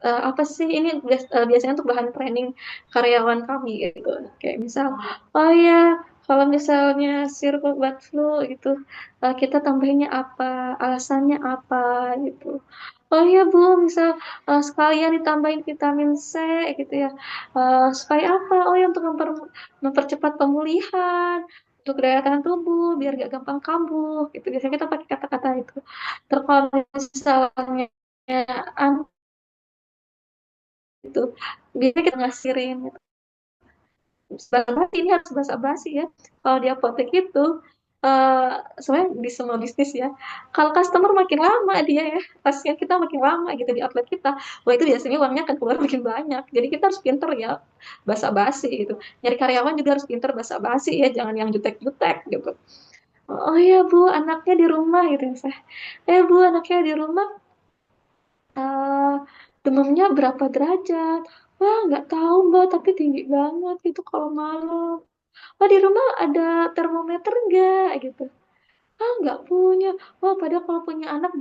apa sih ini biasanya untuk bahan training karyawan kami gitu. Kayak misal, oh ya Kalau misalnya sirup obat flu gitu, kita tambahinnya apa, alasannya apa gitu. Oh iya Bu, misal sekalian ditambahin vitamin C gitu ya. Supaya apa? Oh ya untuk mempercepat pemulihan, untuk daya tahan tubuh, biar gak gampang kambuh gitu. Biasanya kita pakai kata-kata itu. Terus kalau misalnya anu itu, biasanya kita ngasirin basa-basi, ini harus basa-basi ya. Kalau di apotek itu, eh sebenarnya di semua bisnis ya, kalau customer makin lama dia ya, pasien kita makin lama gitu di outlet kita, wah itu biasanya uangnya akan keluar makin banyak. Jadi kita harus pinter ya, basa-basi gitu. Nyari karyawan juga harus pinter basa-basi ya, jangan yang jutek-jutek gitu. Oh iya Bu, anaknya di rumah gitu misalnya. Bu, anaknya di rumah, eh demamnya berapa derajat? Wah, nggak tahu Mbak, tapi tinggi banget itu kalau malam. Oh, di rumah ada termometer nggak gitu? Ah, nggak punya. Wah, padahal kalau punya anak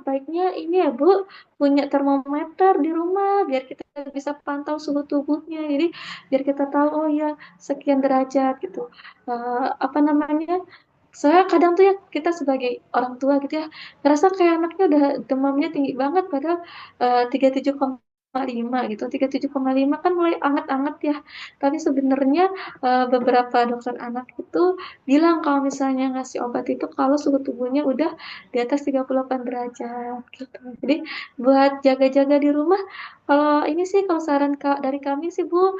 baiknya ini ya Bu, punya termometer di rumah biar kita bisa pantau suhu tubuhnya. Jadi biar kita tahu oh ya sekian derajat gitu. Apa namanya? Soalnya kadang tuh ya kita sebagai orang tua gitu ya ngerasa kayak anaknya udah demamnya tinggi banget padahal 37,5 gitu. 37,5 kan mulai anget-anget ya. Tapi sebenarnya beberapa dokter anak itu bilang kalau misalnya ngasih obat itu kalau suhu tubuhnya udah di atas 38 derajat gitu. Jadi buat jaga-jaga di rumah, kalau ini sih kalau saran dari kami sih Bu,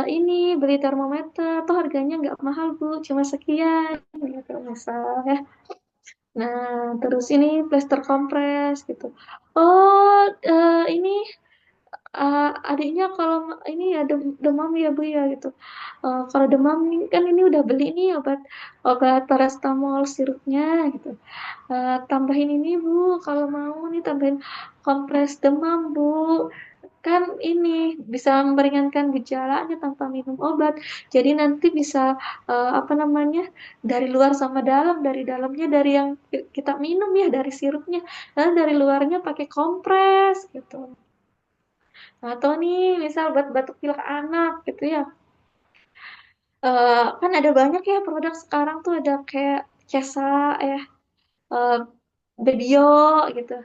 ini beli termometer, tuh harganya nggak mahal Bu, cuma sekian gitu misalnya. Nah, terus ini plester kompres gitu. Oh, ini adiknya kalau ini ya demam ya Bu ya gitu. Kalau demam kan ini udah beli nih obat obat paracetamol sirupnya gitu. Tambahin ini Bu, kalau mau nih tambahin kompres demam Bu. Kan ini bisa meringankan gejalanya tanpa minum obat. Jadi nanti bisa apa namanya dari luar sama dalam, dari dalamnya dari yang kita minum ya dari sirupnya, dan dari luarnya pakai kompres gitu. Atau nih misal buat batuk pilek anak gitu ya. Kan ada banyak ya produk sekarang tuh ada kayak Cesa ya, eh, Bedio gitu,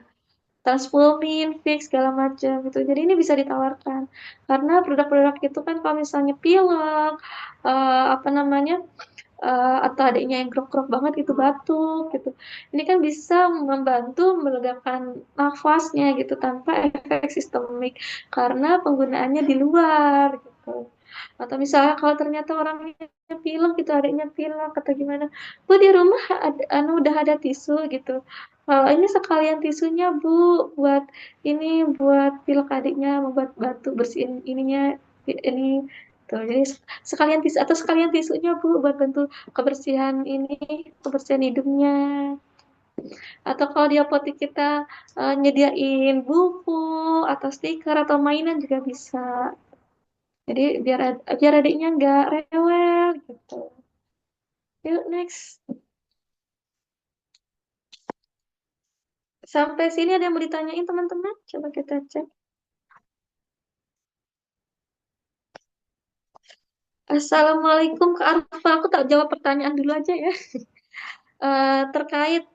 Transfulmin, Fix segala macam gitu. Jadi ini bisa ditawarkan karena produk-produk itu kan kalau misalnya pilek, apa namanya, atau adanya yang krok-krok banget itu batuk gitu. Ini kan bisa membantu melegakan nafasnya gitu tanpa efek sistemik karena penggunaannya di luar gitu. Atau misalnya kalau ternyata orangnya pilek gitu, adiknya pilek atau gimana, Bu di rumah udah ada tisu gitu. Kalau ini sekalian tisunya Bu buat ini buat pilek adiknya, membuat batuk bersihin ininya ini tuh. Jadi sekalian tisu atau sekalian tisunya Bu buat bantu kebersihan ini, kebersihan hidungnya. Atau kalau di apotek kita nyediain buku atau stiker atau mainan juga bisa. Jadi biar adiknya nggak rewel gitu. Yuk next. Sampai sini ada yang mau ditanyain teman-teman? Coba kita cek. Assalamualaikum Kak Arfa. Aku tak jawab pertanyaan dulu aja ya. Terkait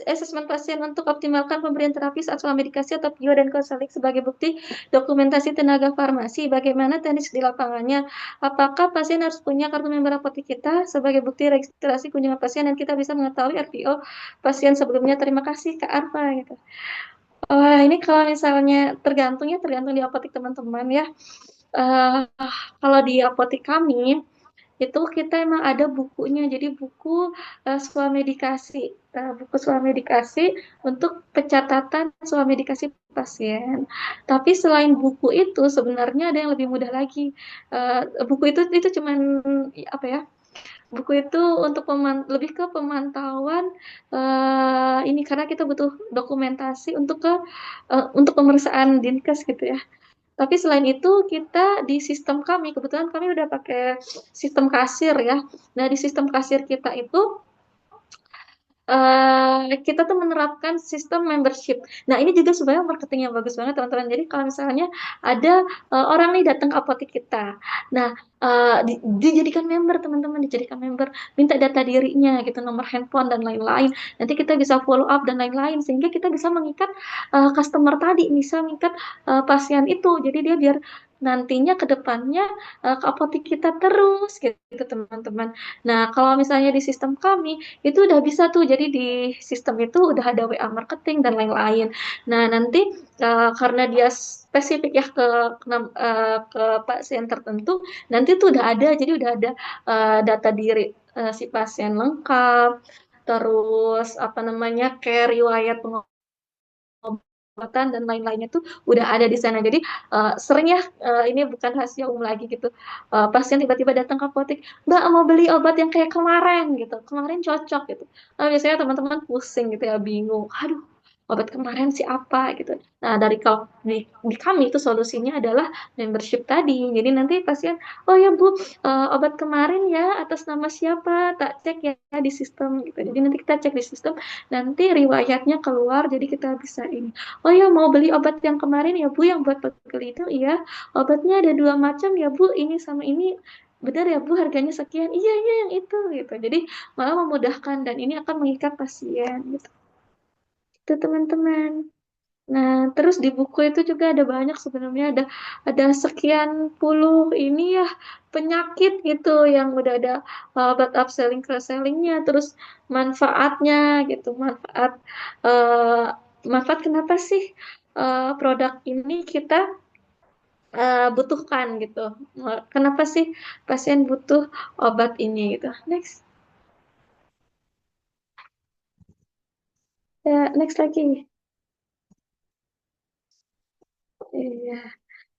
asesmen pasien untuk optimalkan pemberian terapi saat selama medikasi atau PIO dan konseling sebagai bukti dokumentasi tenaga farmasi. Bagaimana teknis di lapangannya? Apakah pasien harus punya kartu member apotek kita sebagai bukti registrasi kunjungan pasien dan kita bisa mengetahui RPO pasien sebelumnya? Terima kasih Kak Arfa. Gitu. Wah, ini kalau misalnya tergantung di apotek teman-teman ya. Eh, Kalau di apotek kami itu kita emang ada bukunya, jadi buku swamedikasi, buku swamedikasi untuk pencatatan swamedikasi pasien. Tapi selain buku itu sebenarnya ada yang lebih mudah lagi. Buku itu cuman apa ya? Buku itu untuk lebih ke pemantauan ini karena kita butuh dokumentasi untuk pemeriksaan Dinkes gitu ya. Tapi selain itu kita di sistem kami, kebetulan kami udah pakai sistem kasir ya. Nah di sistem kasir kita itu kita tuh menerapkan sistem membership. Nah, ini juga sebenarnya marketing yang bagus banget, teman-teman. Jadi, kalau misalnya ada orang nih datang ke apotek kita, nah, dijadikan member, teman-teman, dijadikan member, minta data dirinya, gitu, nomor handphone dan lain-lain. Nanti kita bisa follow up dan lain-lain, sehingga kita bisa mengikat customer tadi, bisa mengikat pasien itu. Jadi, dia biar nantinya ke depannya ke apotek kita terus, gitu, teman-teman. Nah, kalau misalnya di sistem kami, itu udah bisa tuh, jadi di sistem itu udah ada WA marketing dan lain-lain. Nah, nanti karena dia spesifik ya ke pasien tertentu, nanti tuh udah ada, jadi udah ada data diri si pasien lengkap, terus apa namanya, kayak riwayat pengobatan dan lain-lainnya tuh udah ada di sana. Jadi sering ya, ini bukan rahasia umum lagi gitu. Pasien tiba-tiba datang ke apotek, Mbak mau beli obat yang kayak kemarin gitu. Kemarin cocok gitu. Biasanya teman-teman pusing gitu ya, bingung. Aduh, obat kemarin sih apa gitu. Nah, kalau di kami itu solusinya adalah membership tadi. Jadi nanti pasien, oh ya Bu, obat kemarin ya atas nama siapa? Tak cek ya di sistem gitu. Jadi nanti kita cek di sistem, nanti riwayatnya keluar, jadi kita bisa ini. Oh ya, mau beli obat yang kemarin ya Bu, yang buat pegel itu, iya. Obatnya ada dua macam ya Bu, ini sama ini. Benar ya Bu, harganya sekian. Iya, iya yang itu gitu. Jadi malah memudahkan dan ini akan mengikat pasien gitu. Itu teman-teman. Nah, terus di buku itu juga ada banyak sebenarnya, ada sekian puluh ini ya penyakit gitu yang udah ada obat upselling cross sellingnya, terus manfaatnya gitu, eh, manfaat kenapa sih produk ini kita butuhkan gitu, kenapa sih pasien butuh obat ini gitu. Next, ya next lagi. Iya.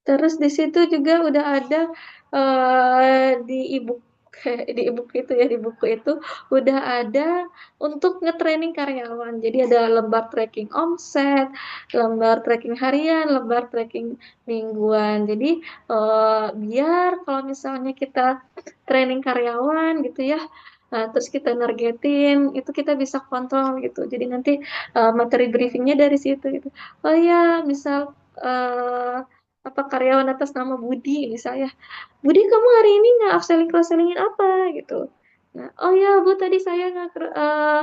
Terus di situ juga udah ada di ebook di ebook itu ya, di buku itu udah ada untuk nge-training karyawan. Jadi ada lembar tracking omset, lembar tracking harian, lembar tracking mingguan. Jadi biar kalau misalnya kita training karyawan gitu ya, terus kita nargetin, itu kita bisa kontrol gitu. Jadi nanti materi briefingnya dari situ gitu. Oh ya, misal apa karyawan atas nama Budi misalnya, Budi kamu hari ini nggak upselling cross sellingin apa gitu. Nah, oh ya Bu, tadi saya nggak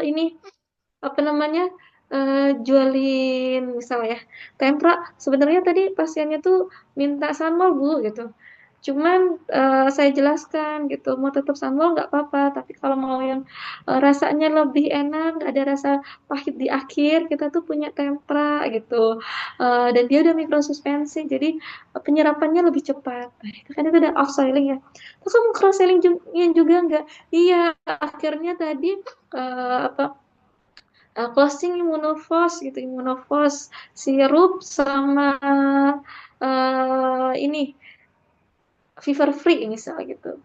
ini apa namanya, jualin misalnya tempra, sebenarnya tadi pasiennya tuh minta sanmol Bu gitu, cuman saya jelaskan gitu, mau tetap sanmol nggak apa-apa, tapi kalau mau yang rasanya lebih enak, nggak ada rasa pahit di akhir, kita tuh punya tempra gitu. Dan dia udah mikrosuspensi, jadi penyerapannya lebih cepat. Nah, itu kan itu udah off selling ya. Terus kamu cross selling juga nggak? Iya, akhirnya tadi apa, closing Immunovos gitu, Immunovos sirup sama ini fever free misal gitu.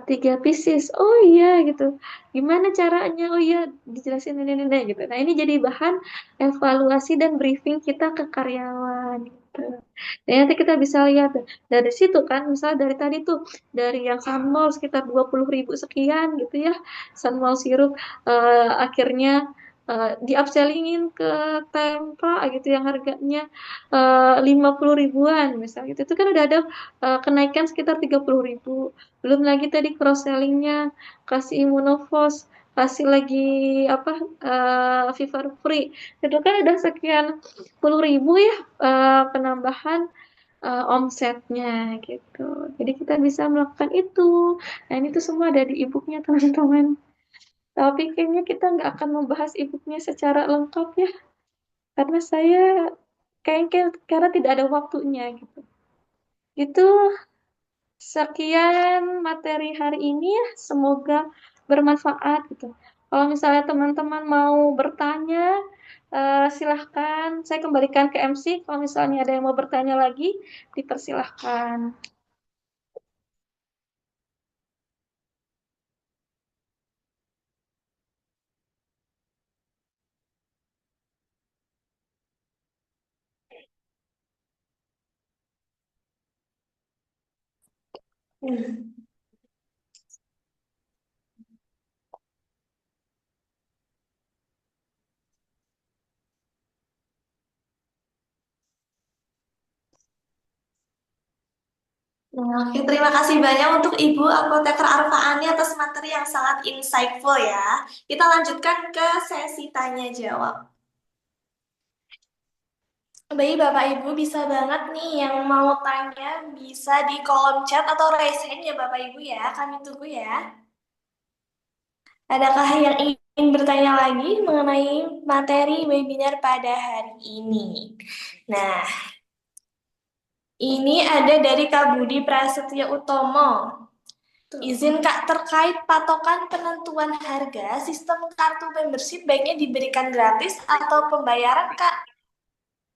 Tiga pieces, oh iya gitu, gimana caranya, oh iya dijelasin ini gitu. Nah, ini jadi bahan evaluasi dan briefing kita ke karyawan gitu. Dan nanti kita bisa lihat dari situ kan, misalnya dari tadi tuh, dari yang sunmol sekitar 20.000 sekian gitu ya, sunmol sirup akhirnya di upsellingin ke Tempa gitu yang harganya 50 ribuan misalnya gitu, itu kan udah ada kenaikan sekitar 30.000. Belum lagi tadi cross sellingnya, kasih Immunovos, kasih lagi apa, Fever Free, itu kan udah sekian puluh ribu ya penambahan omsetnya gitu. Jadi kita bisa melakukan itu. Nah, ini tuh semua ada di e-booknya teman-teman. Tapi kayaknya kita nggak akan membahas e-booknya secara lengkap ya, karena saya kayaknya karena tidak ada waktunya gitu. Itu sekian materi hari ini ya, semoga bermanfaat gitu. Kalau misalnya teman-teman mau bertanya, silahkan saya kembalikan ke MC. Kalau misalnya ada yang mau bertanya lagi, dipersilahkan. Nah, oke, terima kasih banyak untuk Ibu Apoteker Arfaani atas materi yang sangat insightful ya. Kita lanjutkan ke sesi tanya jawab. Baik, Bapak Ibu bisa banget nih yang mau tanya bisa di kolom chat atau raise hand ya Bapak Ibu ya. Kami tunggu ya. Adakah yang ingin bertanya lagi mengenai materi webinar pada hari ini? Nah, ini ada dari Kak Budi Prasetyo Utomo. Izin Kak, terkait patokan penentuan harga, sistem kartu membership baiknya diberikan gratis atau pembayaran Kak?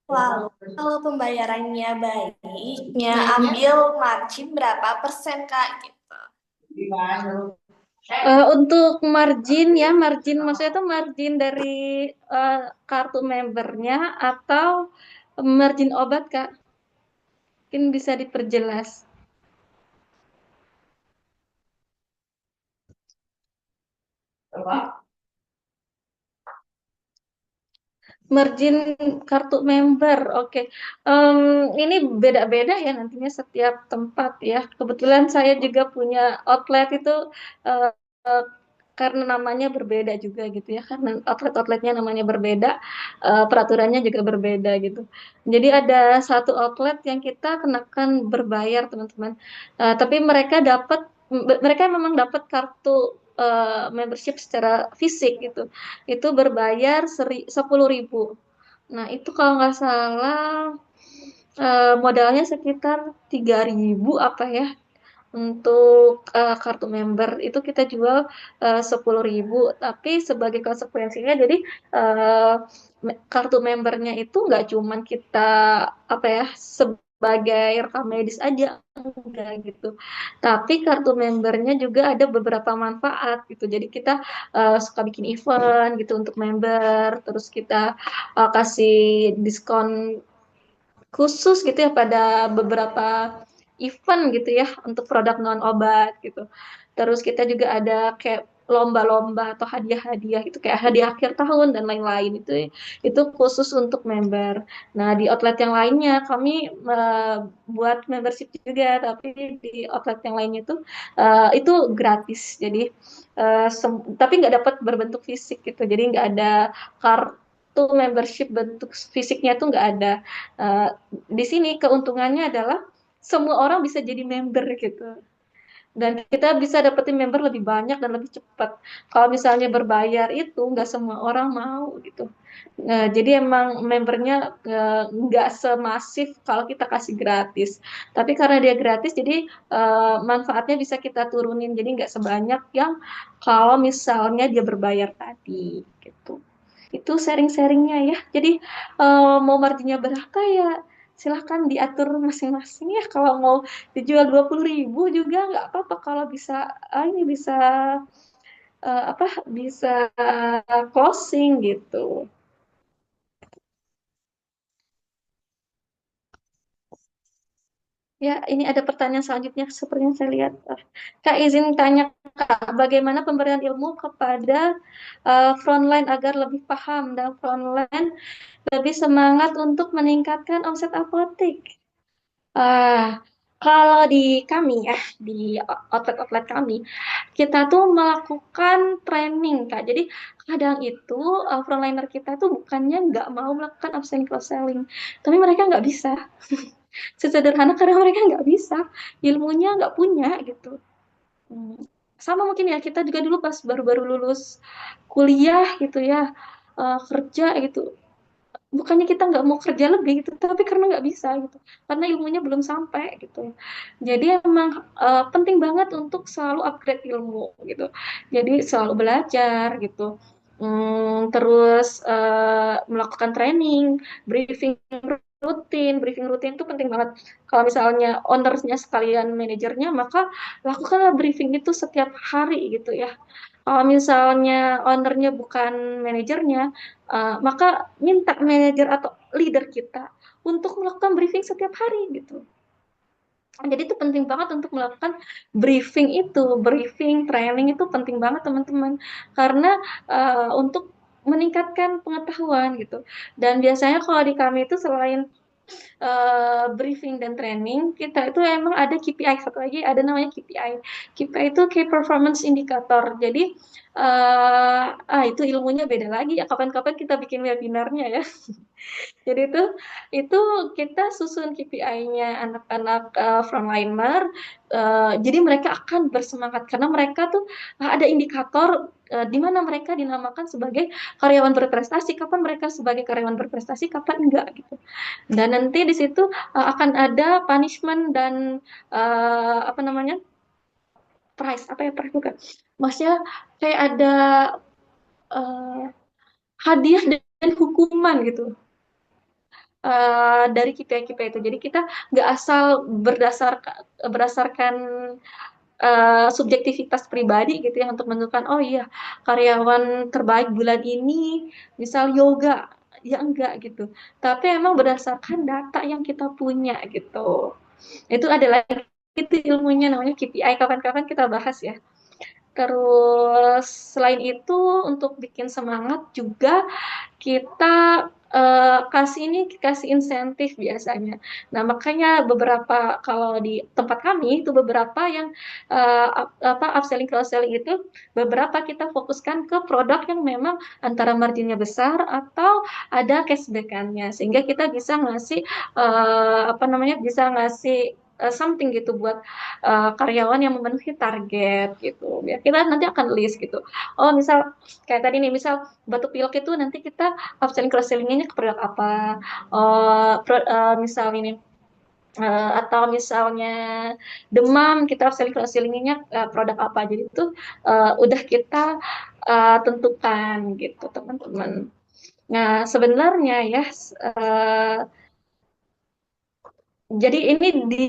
Lalu, kalau pembayarannya baiknya ambil margin berapa persen Kak? Gitu. Untuk margin ya, margin maksudnya itu margin dari kartu membernya atau margin obat, Kak? Mungkin bisa diperjelas. Margin kartu member, oke. Ini beda-beda ya nantinya setiap tempat ya. Kebetulan saya juga punya outlet itu eh, eh, karena namanya berbeda juga gitu ya. Karena outlet-outletnya namanya berbeda, peraturannya juga berbeda gitu. Jadi ada satu outlet yang kita kenakan berbayar teman-teman. Tapi mereka memang dapat kartu membership secara fisik gitu itu berbayar 10.000. Nah, itu kalau nggak salah modalnya sekitar 3.000 apa ya untuk kartu member itu kita jual 10.000. Tapi sebagai konsekuensinya jadi eh, kartu membernya itu nggak cuman kita apa ya sebagai rekam medis aja enggak gitu. Tapi kartu membernya juga ada beberapa manfaat gitu. Jadi kita suka bikin event gitu untuk member, terus kita kasih diskon khusus gitu ya pada beberapa event gitu ya untuk produk non obat gitu. Terus kita juga ada kayak lomba-lomba atau hadiah-hadiah gitu kayak hadiah akhir tahun dan lain-lain itu khusus untuk member. Nah, di outlet yang lainnya kami buat membership juga tapi di outlet yang lainnya itu gratis. Jadi tapi nggak dapat berbentuk fisik gitu. Jadi nggak ada kartu membership bentuk fisiknya tuh nggak ada. Eh, di sini keuntungannya adalah semua orang bisa jadi member gitu. Dan kita bisa dapetin member lebih banyak dan lebih cepat. Kalau misalnya berbayar itu nggak semua orang mau gitu. Jadi emang membernya nggak semasif kalau kita kasih gratis. Tapi karena dia gratis, jadi manfaatnya bisa kita turunin. Jadi nggak sebanyak yang kalau misalnya dia berbayar tadi gitu. Itu sharing-sharingnya ya. Jadi mau marginnya berapa ya silahkan diatur masing-masing ya. Kalau mau dijual 20.000 juga nggak apa-apa kalau bisa ini bisa apa bisa closing gitu. Ya, ini ada pertanyaan selanjutnya seperti yang saya lihat. Kak izin tanya Kak, bagaimana pemberian ilmu kepada frontline agar lebih paham dan frontline lebih semangat untuk meningkatkan omset apotek? Ah, kalau di kami ya, di outlet-outlet kami, kita tuh melakukan training, Kak. Jadi kadang itu frontliner kita tuh bukannya nggak mau melakukan upselling cross-selling, tapi mereka nggak bisa. Sesederhana karena mereka nggak bisa, ilmunya nggak punya gitu. Hmm. Sama mungkin ya, kita juga dulu pas baru-baru lulus kuliah gitu ya, kerja gitu bukannya kita nggak mau kerja lebih gitu tapi karena nggak bisa gitu karena ilmunya belum sampai gitu jadi emang penting banget untuk selalu upgrade ilmu gitu jadi selalu belajar gitu. Terus melakukan training briefing rutin itu penting banget kalau misalnya ownernya sekalian manajernya maka lakukanlah briefing itu setiap hari gitu ya. Kalau misalnya ownernya bukan manajernya, maka minta manajer atau leader kita untuk melakukan briefing setiap hari gitu. Jadi itu penting banget untuk melakukan briefing, training itu penting banget teman-teman, karena untuk meningkatkan pengetahuan gitu. Dan biasanya kalau di kami itu selain briefing dan training, kita itu emang ada KPI, satu lagi ada namanya KPI. KPI itu Key Performance Indicator. Jadi itu ilmunya beda lagi ya. Kapan-kapan kita bikin webinarnya ya. Jadi itu kita susun KPI-nya anak-anak frontliner. Jadi mereka akan bersemangat karena mereka tuh ada indikator di mana mereka dinamakan sebagai karyawan berprestasi. Kapan mereka sebagai karyawan berprestasi, kapan enggak gitu. Dan nanti di situ akan ada punishment dan apa namanya, prize, apa ya, prize bukan? Maksudnya kayak ada uh, hadiah dan hukuman gitu dari KPI-KPI itu. Jadi kita nggak asal berdasarkan subjektivitas pribadi gitu ya untuk menentukan, oh iya karyawan terbaik bulan ini misal yoga, ya enggak gitu. Tapi emang berdasarkan data yang kita punya gitu. Itu adalah itu ilmunya namanya KPI. Kapan-kapan kita bahas ya. Terus selain itu untuk bikin semangat juga kita kasih insentif biasanya. Nah, makanya beberapa kalau di tempat kami itu beberapa yang upselling cross selling itu beberapa kita fokuskan ke produk yang memang antara marginnya besar atau ada cashback-annya sehingga kita bisa ngasih apa namanya, bisa ngasih something gitu buat karyawan yang memenuhi target gitu. Ya, kita nanti akan list gitu. Oh, misal kayak tadi nih, misal batuk pilek itu nanti kita upselling cross sellingnya ke produk apa? Misal ini atau misalnya demam kita upselling cross sellingnya produk apa? Jadi itu udah kita tentukan gitu teman-teman. Nah sebenarnya ya uh, jadi ini di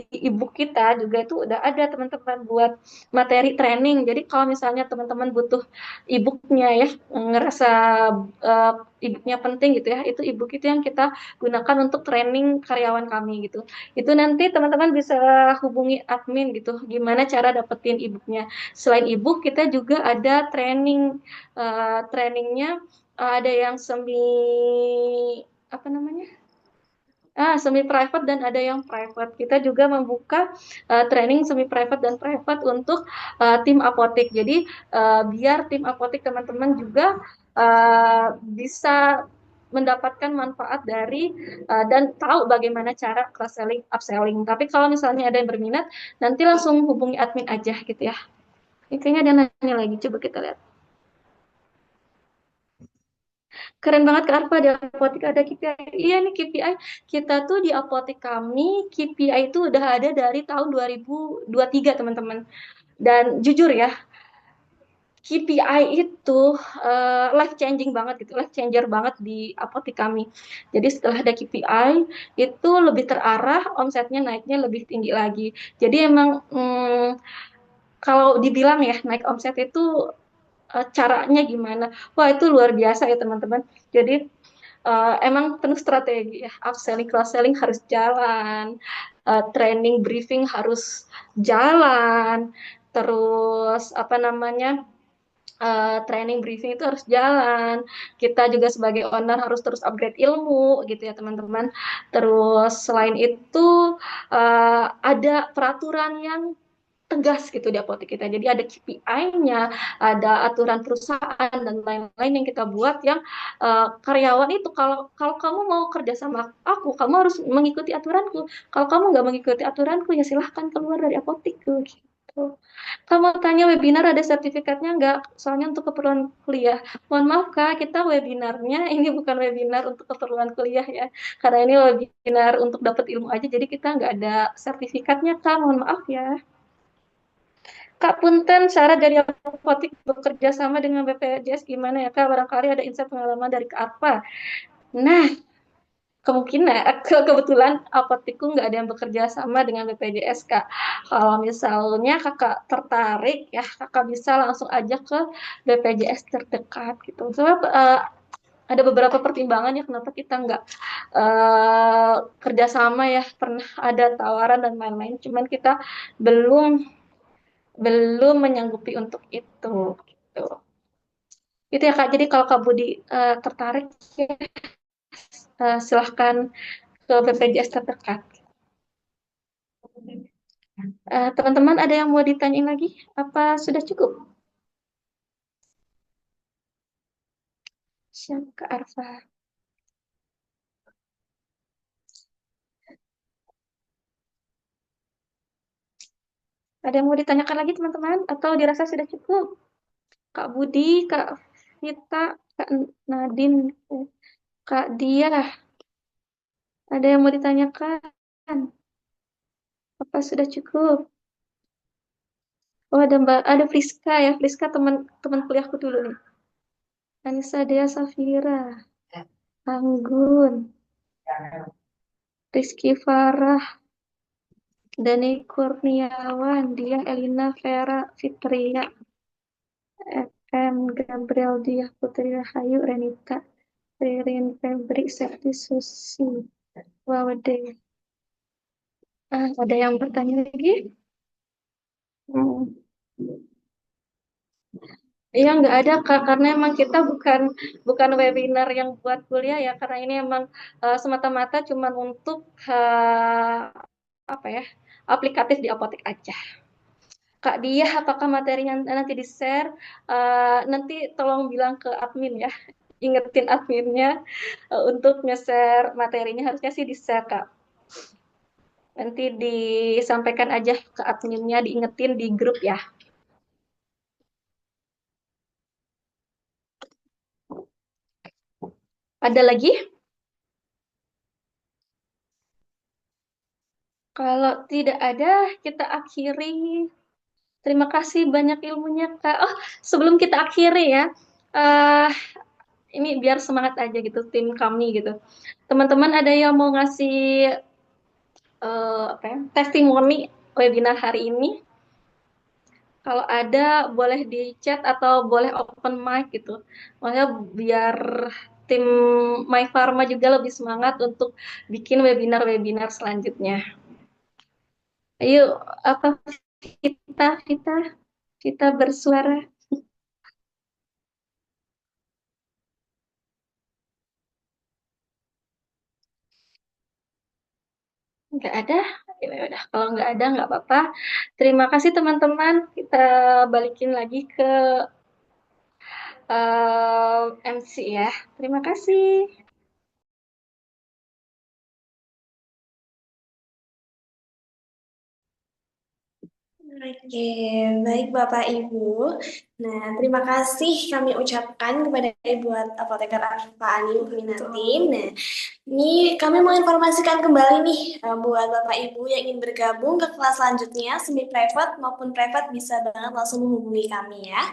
e-book kita juga itu udah ada teman-teman buat materi training. Jadi kalau misalnya teman-teman butuh e-booknya ya, ngerasa e-booknya penting gitu ya, itu e-book itu yang kita gunakan untuk training karyawan kami gitu. Itu nanti teman-teman bisa hubungi admin gitu, gimana cara dapetin e-booknya. Selain e-book kita juga ada training, trainingnya ada yang semi apa namanya? Semi private dan ada yang private. Kita juga membuka training semi private dan private untuk tim apotek. Jadi biar tim apotek teman-teman juga bisa mendapatkan manfaat dari dan tahu bagaimana cara cross selling, upselling. Tapi kalau misalnya ada yang berminat, nanti langsung hubungi admin aja gitu ya. Ini kayaknya ada nanya lagi, coba kita lihat. Keren banget Kak Arfa, di apotek ada KPI. Iya nih KPI. Kita tuh di apotek kami, KPI itu udah ada dari tahun 2023 teman-teman. Dan jujur ya, KPI itu life changing banget gitu, life changer banget di apotek kami. Jadi setelah ada KPI, itu lebih terarah, omsetnya naiknya lebih tinggi lagi. Jadi emang kalau dibilang ya, naik omset itu caranya gimana? Wah itu luar biasa ya teman-teman. Jadi emang penuh strategi ya. Upselling, cross selling harus jalan, training, briefing harus jalan, terus apa namanya, training briefing itu harus jalan. Kita juga sebagai owner harus terus upgrade ilmu gitu ya teman-teman. Terus selain itu ada peraturan yang tegas gitu di apotek kita. Jadi ada KPI-nya, ada aturan perusahaan dan lain-lain yang kita buat yang karyawan itu kalau kalau kamu mau kerja sama aku, kamu harus mengikuti aturanku. Kalau kamu nggak mengikuti aturanku, ya silahkan keluar dari apotekku gitu. Kamu tanya webinar ada sertifikatnya nggak? Soalnya untuk keperluan kuliah. Mohon maaf Kak, kita webinarnya ini bukan webinar untuk keperluan kuliah ya. Karena ini webinar untuk dapat ilmu aja, jadi kita nggak ada sertifikatnya Kak. Mohon maaf ya. Kak Punten, syarat dari apotek bekerja sama dengan BPJS gimana ya Kak? Barangkali ada insight pengalaman dari Kak apa? Nah, kebetulan apotekku nggak ada yang bekerja sama dengan BPJS Kak. Kalau misalnya Kakak tertarik ya, Kakak bisa langsung aja ke BPJS terdekat gitu. Sebab ada beberapa pertimbangan ya kenapa kita nggak kerjasama ya. Pernah ada tawaran dan lain-lain, cuman kita belum belum menyanggupi untuk itu gitu. Itu ya Kak. Jadi kalau Kak Budi tertarik ya, silahkan ke BPJS terdekat. Teman-teman ada yang mau ditanyain lagi? Apa sudah cukup? Siapa Arfa? Ada yang mau ditanyakan lagi teman-teman? Atau dirasa sudah cukup? Kak Budi, Kak Vita, Kak Nadine, Kak Dia, ada yang mau ditanyakan? Apa sudah cukup? Oh, ada Friska ya. Friska teman kuliahku dulu nih. Anissa Dea Safira, Anggun, Rizky Farah, Dani Kurniawan, Dia Elina Vera Fitria, FM Gabriel Dia Putri Rahayu Renita, Ririn Febri Septi Susi, Wawade. Ada yang bertanya lagi? Hmm. Iya, nggak ada Kak, karena emang kita bukan webinar yang buat kuliah ya, karena ini emang semata-mata cuman untuk apa ya, aplikatif di apotek aja. Kak Dia, apakah materinya nanti di-share? Nanti tolong bilang ke admin ya, ingetin adminnya untuk nge-share materinya, harusnya sih di-share Kak. Nanti disampaikan aja ke adminnya, diingetin di grup ya. Ada lagi? Kalau tidak ada, kita akhiri. Terima kasih banyak ilmunya, Kak. Oh, sebelum kita akhiri ya, eh ini biar semangat aja gitu, tim kami gitu. Teman-teman ada yang mau ngasih apa ya, testimoni webinar hari ini? Kalau ada, boleh di chat atau boleh open mic gitu. Makanya biar tim My Pharma juga lebih semangat untuk bikin webinar-webinar selanjutnya. Ayo, apa kita bersuara. Nggak ada, ya udah. Kalau nggak ada, nggak apa-apa. Terima kasih teman-teman. Kita balikin lagi ke MC ya. Terima kasih. Oke, baik Bapak Ibu. Nah, terima kasih kami ucapkan kepada Ibu Apoteker Arfa Ani Muhminatin. Nah, ini kami mau informasikan kembali nih buat Bapak Ibu yang ingin bergabung ke kelas selanjutnya, semi private maupun private bisa banget langsung menghubungi kami ya.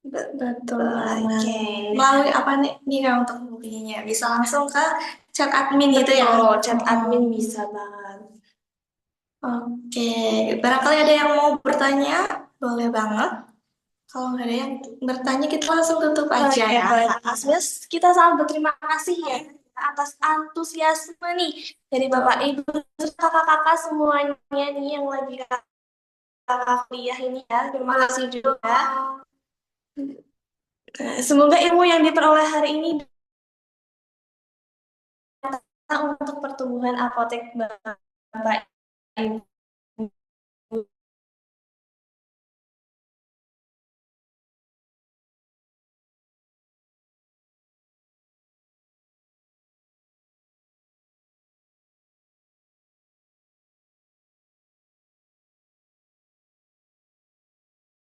Betul. Oke. Melalui apa nih Kak untuk hubunginya? Bisa langsung ke chat admin gitu ya? Betul, chat admin bisa banget. Oke, barangkali ada yang mau bertanya, boleh banget. Kalau nggak ada yang bertanya, kita langsung tutup aja ya. Asmias, kita sangat berterima kasih ya atas antusiasme nih dari Bapak Ibu, kakak-kakak semuanya nih yang lagi kakak kuliah ini ya. Terima kasih juga. Semoga ilmu yang diperoleh hari ini untuk pertumbuhan apotek Bapak Ibu.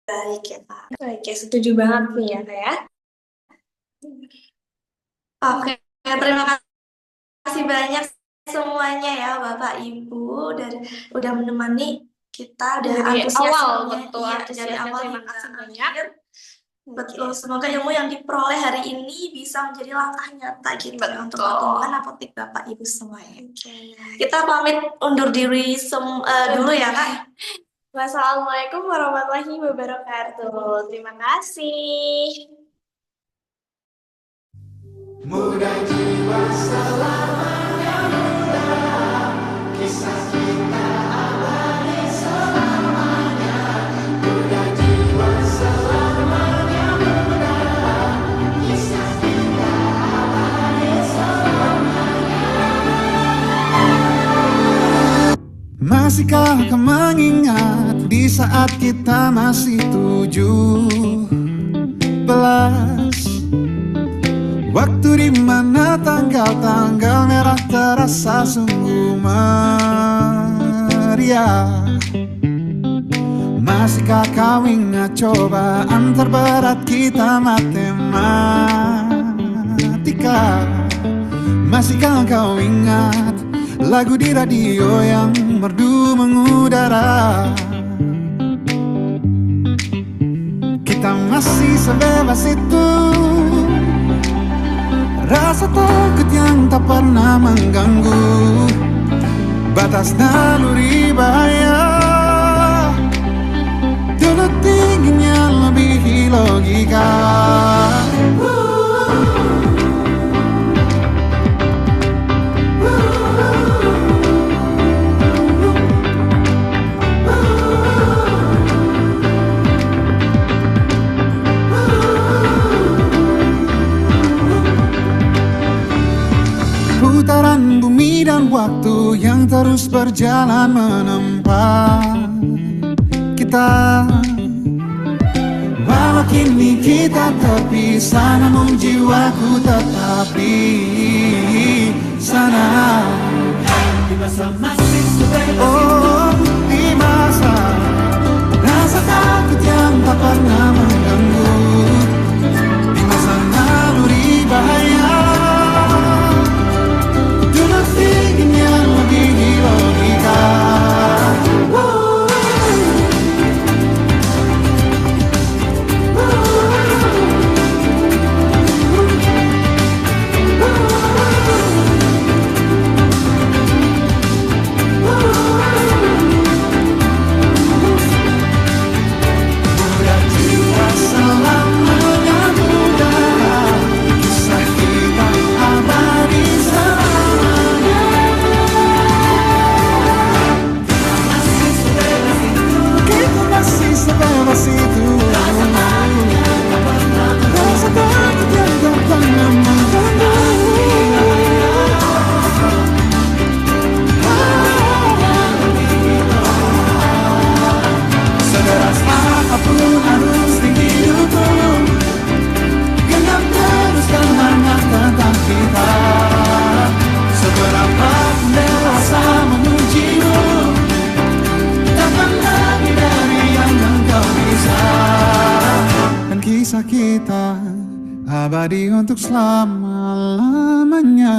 Baik ya Pak. Oke, setuju banget nih ya Kak ya. Oke, terima kasih banyak semuanya ya Bapak Ibu udah menemani kita dari antusias awal, semuanya. betul, Iya, antusiasnya. dari awal Terima hingga kasih banyak. akhir. Betul, semoga ilmu yang diperoleh hari ini bisa menjadi langkah nyata gitu ya untuk pertumbuhan apotek Bapak Ibu semuanya. Kita pamit undur diri dulu ya Kak. Wassalamualaikum warahmatullahi wabarakatuh. Terima kasih. Muda jiwa selamanya muda, kisah kita abadi selamanya. Muda jiwa selamanya muda, kisah kita abadi selamanya. Masihkah kau mengingat di saat kita masih 17? Waktu di mana tanggal-tanggal merah terasa sungguh meriah. Masihkah kau ingat cobaan terberat kita matematika? Masihkah kau ingat lagu di radio yang merdu mengudara? Kita masih sebebas itu, rasa takut yang tak pernah mengganggu batas naluri bahaya. Dulu tingginya lebih logika. Putaran bumi dan waktu yang terus berjalan menempa kita. Walau kini kita terpisah, namun jiwaku tetap di sana. Oh, di masa rasa takut yang tak pernah mengganggu, di masa naluri bahaya. Kisah kita abadi untuk selama-lamanya.